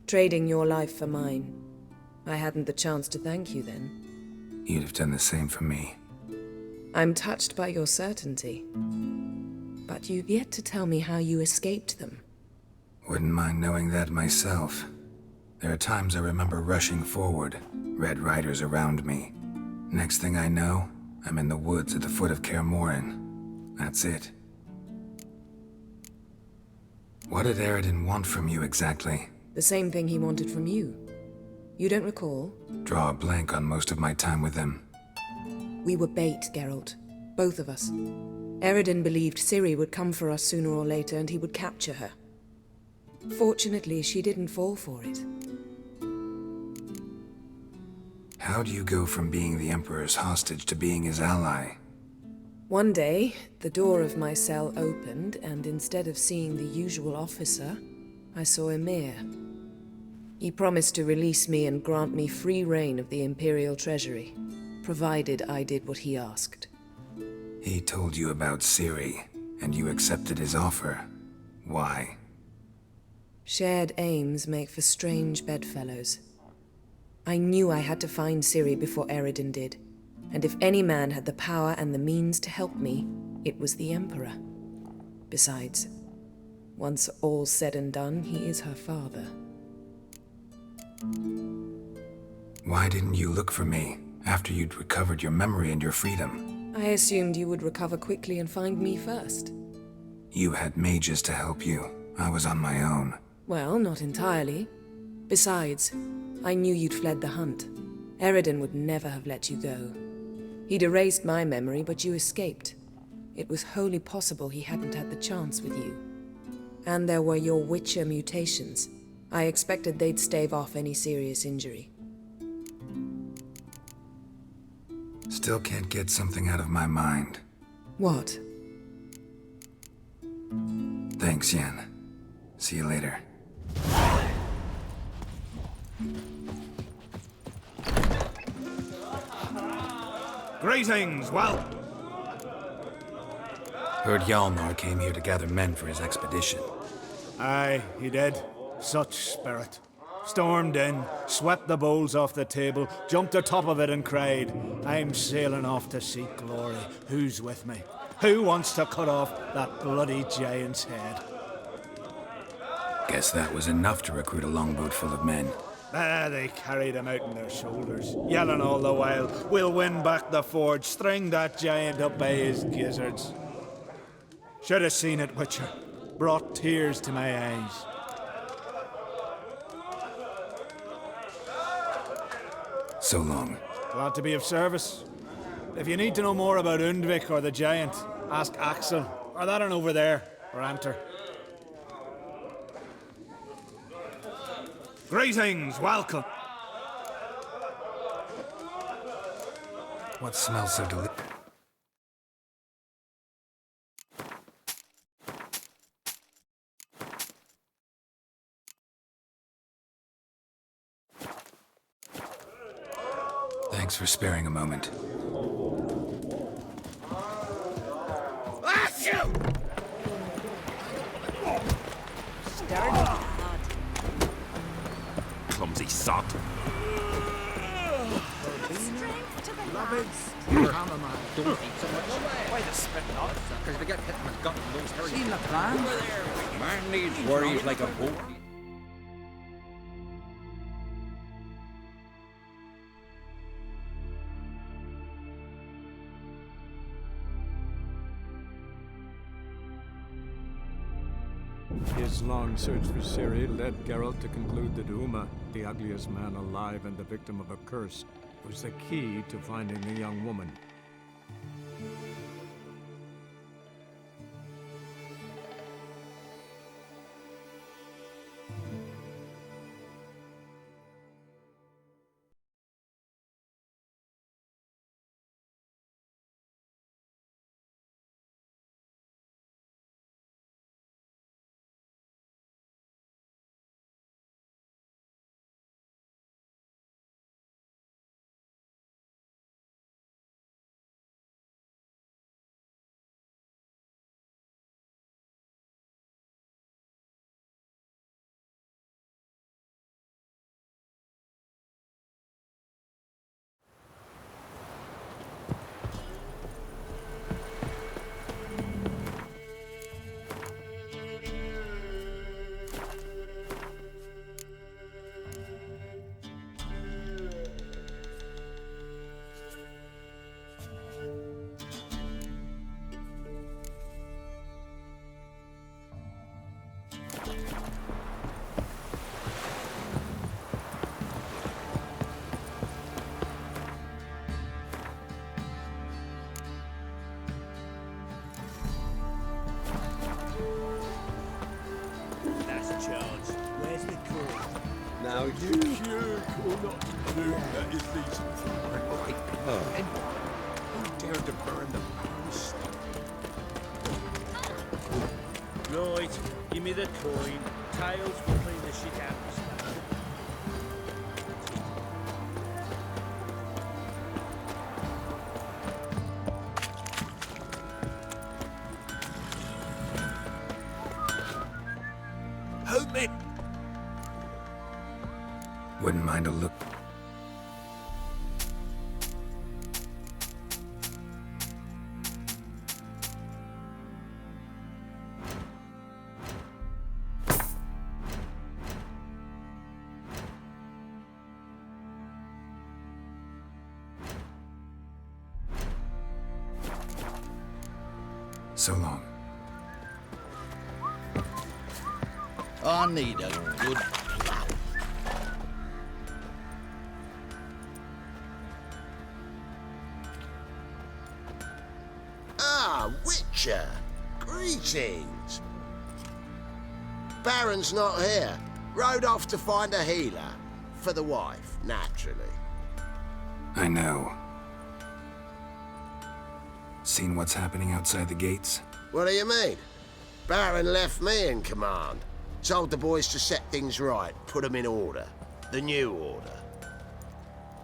Trading your life for mine. I hadn't the chance to thank you then. You'd have done the same for me. I'm touched by your certainty. But you've yet to tell me how you escaped them. Wouldn't mind knowing that myself. There are times I remember rushing forward, Red Riders around me. Next thing I know, I'm in the woods at the foot of Kaer Morhen. That's it. What did Eridan want from you exactly? The same thing he wanted from you. You don't recall? Draw a blank on most of my time with him. We were bait, Geralt. Both of us. Eridan believed Ciri would come for us sooner or later and he would capture her. Fortunately, she didn't fall for it. How do you go from being the Emperor's hostage to being his ally? One day, the door of my cell opened, and instead of seeing the usual officer, I saw Emir. He promised to release me and grant me free reign of the Imperial Treasury, provided I did what he asked. He told you about Ciri, and you accepted his offer. Why? Shared aims make for strange bedfellows. I knew I had to find Ciri before Eridan did, and if any man had the power and the means to help me, it was the Emperor. Besides, once all's said and done, he is her father. Why didn't you look for me after you'd recovered your memory and your freedom? I assumed you would recover quickly and find me first. You had mages to help you. I was on my own. Well, not entirely. Besides, I knew you'd fled the Hunt. Eridan would never have let you go. He'd erased my memory, but you escaped. It was wholly possible he hadn't had the chance with you. And there were your Witcher mutations. I expected they'd stave off any serious injury. Still can't get something out of my mind. What? Thanks, Yen. See you later. Greetings, well. Heard Hjalmar came here to gather men for his expedition. Aye, he did. Such spirit. Stormed in, swept the bowls off the table, jumped atop of it and cried, "I'm sailing off to seek glory. Who's with me? Who wants to cut off that bloody giant's head?" Guess that was enough to recruit a longboat full of men. They carried him out on their shoulders, yelling all the while, "We'll win back the forge, string that giant up by his gizzards." Should have seen it, Witcher. Brought tears to my eyes. So long. Glad to be of service. If you need to know more about Undvik or the giant, ask Axel, or that one over there, or Anter. Greetings, welcome. What smells so delicious? Thanks for sparing a moment. Clumsy sod. Don't eat so much. Why the spit not? Because if you get hit in the gut and those hairy... Seen the plan? Man needs worries like a boat. His long search for Ciri led Geralt to conclude that Uma, the ugliest man alive and the victim of a curse, was the key to finding the young woman. Now you will not do that is these right. And who dared to burn the house? Right, give me the coin. Tails will clean the shit out of this. Help me! Wouldn't mind a look. So long. I need a good plow. Ah, Witcher! Greetings! Baron's not here. Rode off to find a healer. For the wife, naturally. I know. Seen what's happening outside the gates? What do you mean? Baron left me in command. Told the boys to set things right, put them in order. The new order.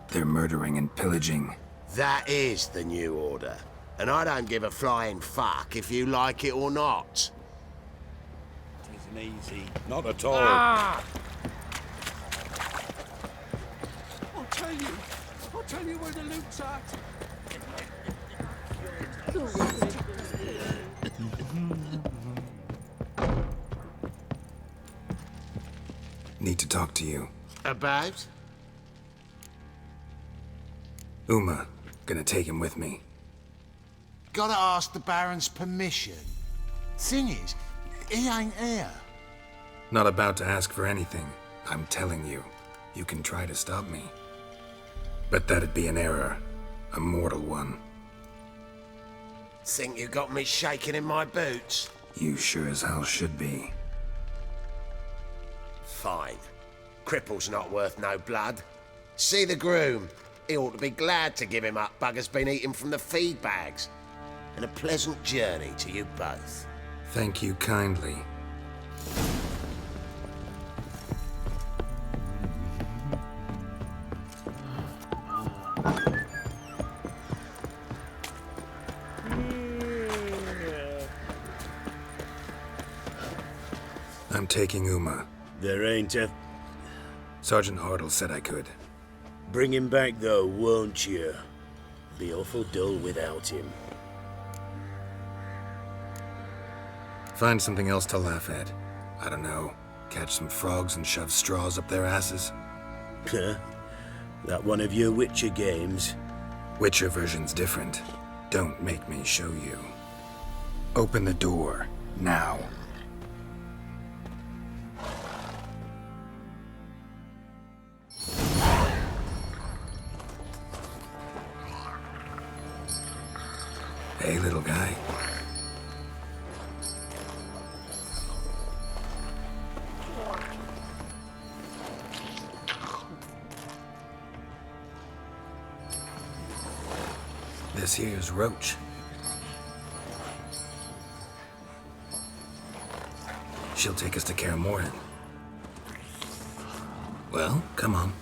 They're murdering and pillaging. That is the new order. And I don't give a flying fuck if you like it or not. It isn't easy. Not at all. Ah! I'll tell you where the loot's at. Need to talk to you. About? Uma. Gonna take him with me. Gotta ask the Baron's permission. Thing is, he ain't here. Not about to ask for anything. I'm telling you. You can try to stop me. But that'd be an error. A mortal one. Think you got me shaking in my boots? You sure as hell should be. Fine. Cripple's not worth no blood. See the groom. He ought to be glad to give him up. Bugger's been eating from the feed bags. And a pleasant journey to you both. Thank you kindly. I'm taking Uma. There ain't a... Sergeant Hartle said I could. Bring him back though, won't you? Be awful dull without him. Find something else to laugh at. I don't know. Catch some frogs and shove straws up their asses. Huh? That one of your Witcher games? Witcher version's different. Don't make me show you. Open the door. Now. Hey, little guy. This here's Roach. She'll take us to Kaer Morhen. Well, come on.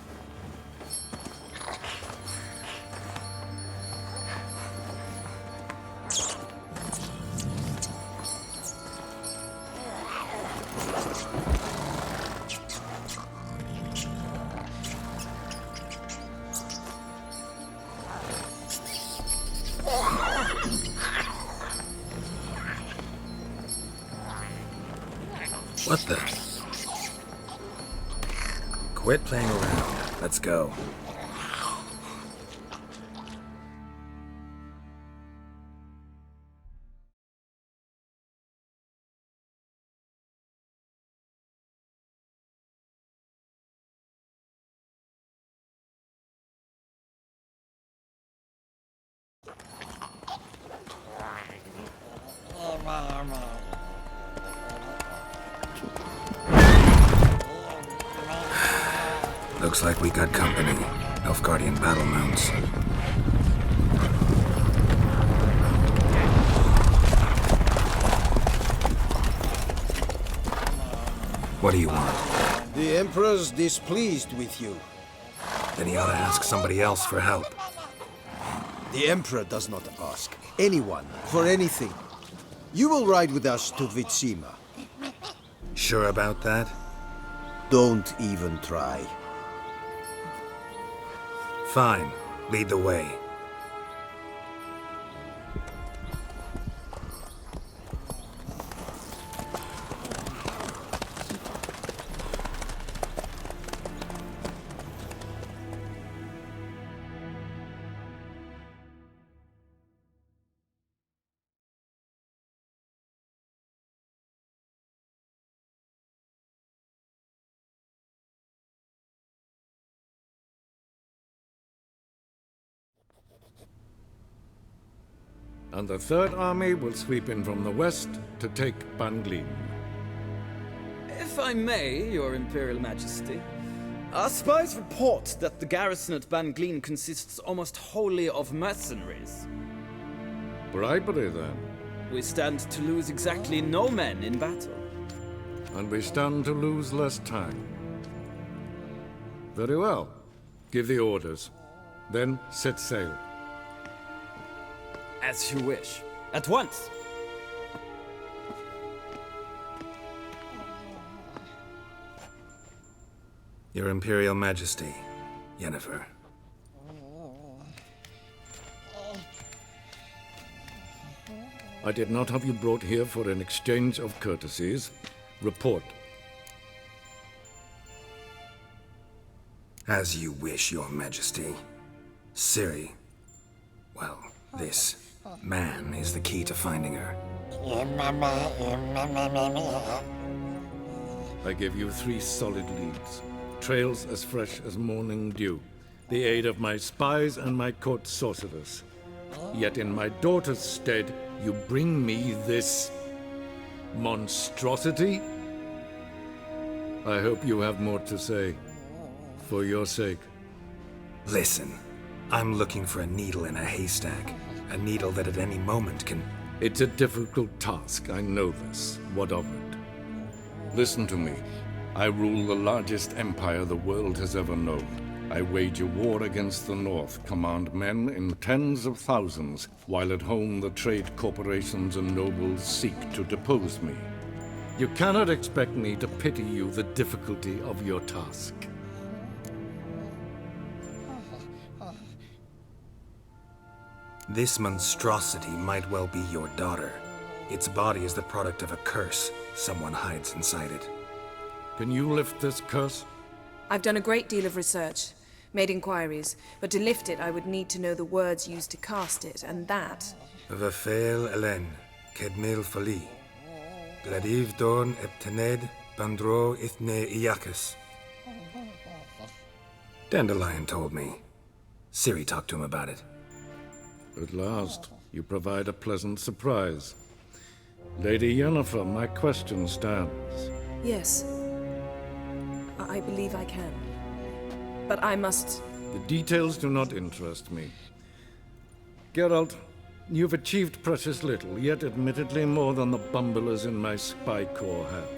What the? Quit playing around. Let's go. Looks like we got company. Nilfgaardian battle mounts. What do you want? The Emperor's displeased with you. Then he ought to ask somebody else for help. The Emperor does not ask anyone for anything. You will ride with us to Vitsima. Sure about that? Don't even try. Fine. Lead the way. And the Third Army will sweep in from the west to take Banglin. If I may, Your Imperial Majesty, our spies report that the garrison at Banglin consists almost wholly of mercenaries. Bribery, then. We stand to lose exactly no men in battle. And we stand to lose less time. Very well. Give the orders. Then set sail. As you wish. At once! Your Imperial Majesty, Yennefer. I did not have you brought here for an exchange of courtesies. Report. As you wish, Your Majesty. Ciri. Well, this man is the key to finding her. I give you 3 solid leads. Trails as fresh as morning dew. The aid of my spies and my court sorcerers. Yet in my daughter's stead, you bring me this monstrosity? I hope you have more to say. For your sake. Listen, I'm looking for a needle in a haystack. A needle that at any moment can... It's a difficult task, I know this. What of it? Listen to me. I rule the largest empire the world has ever known. I wage a war against the North, command men in tens of thousands, while at home the trade corporations and nobles seek to depose me. You cannot expect me to pity you the difficulty of your task. This monstrosity might well be your daughter. Its body is the product of a curse. Someone hides inside it. Can you lift this curse? I've done a great deal of research, made inquiries, but to lift it I would need to know the words used to cast it, and that... Vafel Elen, Kedmil Fali. Gladiv Dorn Eptened, Bandro Ithne Iacus. Dandelion told me. Ciri talked to him about it. At last. you provide a pleasant surprise. Lady Yennefer, my question stands. Yes. I believe I can. But I must... The details do not interest me. Geralt, you've achieved precious little, yet admittedly more than the bumblers in my spy corps have.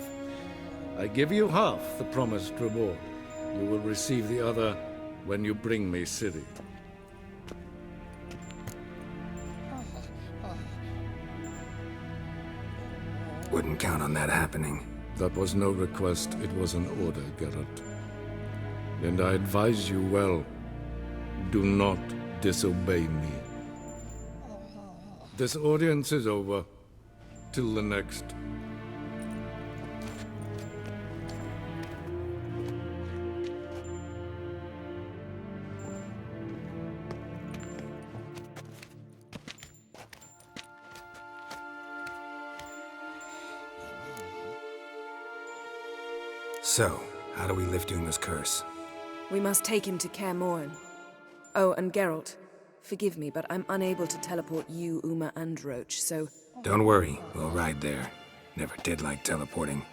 I give you half the promised reward. You will receive the other when you bring me Ciri. Wouldn't count on that happening. That was no request, it was an order, Geralt. And I advise you well, do not disobey me. This audience is over. Till the next. So, how do we lift Uma's curse? We must take him to Kaer Morhen. Oh, and Geralt, forgive me, but I'm unable to teleport you, Uma, and Roach, so... Don't worry, we'll ride there. Never did like teleporting.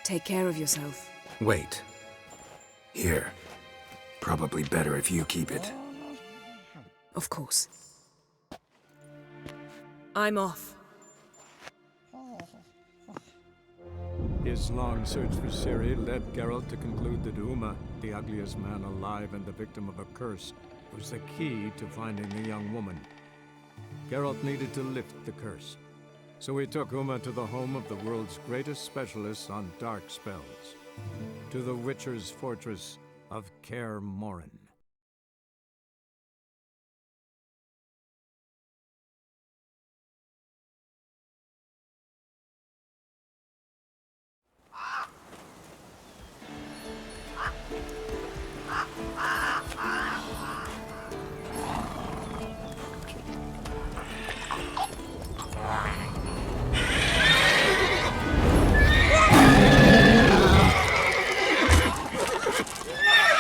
Take care of yourself. Wait. Here. Probably better if you keep it. Of course. I'm off. His long search for Ciri led Geralt to conclude that Uma, the ugliest man alive and the victim of a curse, was the key to finding the young woman. Geralt needed to lift the curse, so he took Uma to the home of the world's greatest specialist on dark spells, to the Witcher's fortress of Kaer Morhen.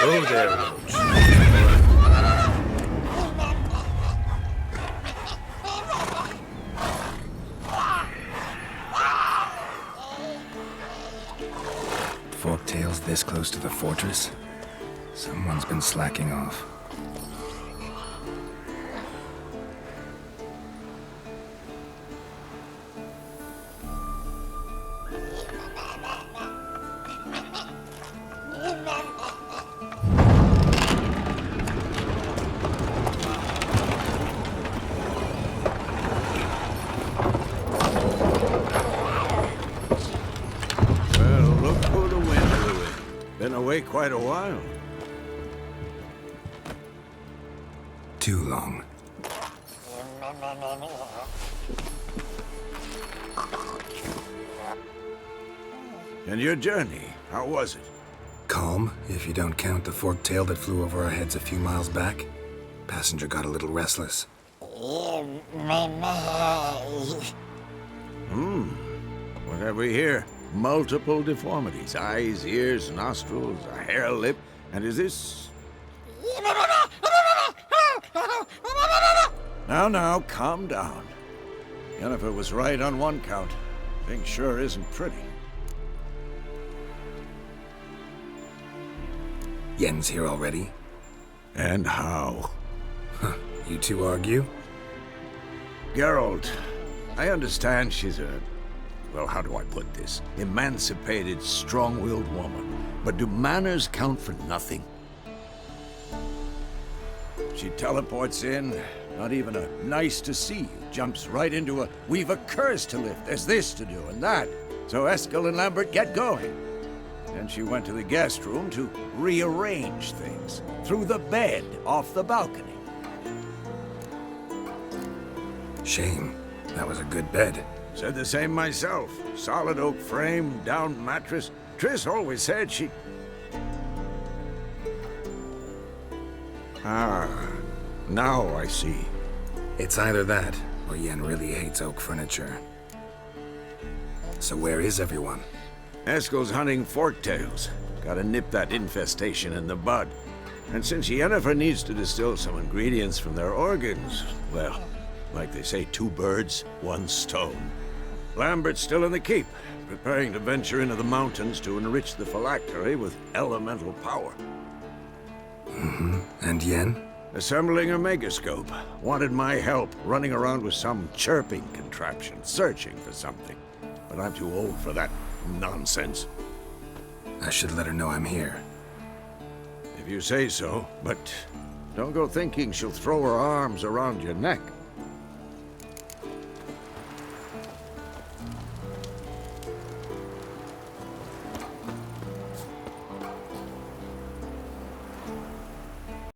Oh there, Roach. Forktail's this close to the fortress? Someone's been slacking off. Quite a while. Too long. And your journey, how was it? Calm, if you don't count the forktail that flew over our heads a few miles back. Passenger got a little restless. What have we here? Multiple deformities. Eyes, ears, nostrils, a hair lip. And is this... Now, calm down. Yennefer was right on one count. Thing sure isn't pretty. Yen's here already? And how? You two argue? Geralt, I understand she's a... Well, how do I put this? Emancipated, strong-willed woman. But do manners count for nothing? She teleports in, not even a nice to see you. Jumps right into a, we've a curse to lift, there's this to do and that. So Eskel and Lambert get going. Then she went to the guest room to rearrange things. Through the bed, off the balcony. Shame. That was a good bed. Said the same myself. Solid oak frame, down mattress. Triss always said she... Ah, now I see. It's either that, or Yen really hates oak furniture. So where is everyone? Eskel's hunting forktails. Gotta nip that infestation in the bud. And since Yennefer needs to distill some ingredients from their organs, well, Like they say, 2 birds, 1 stone. Lambert's still in the keep, preparing to venture into the mountains to enrich the phylactery with elemental power. And Yen? Assembling a megascope. Wanted my help running around with some chirping contraption, searching for something. But I'm too old for that nonsense. I should let her know I'm here. If you say so, but don't go thinking she'll throw her arms around your neck.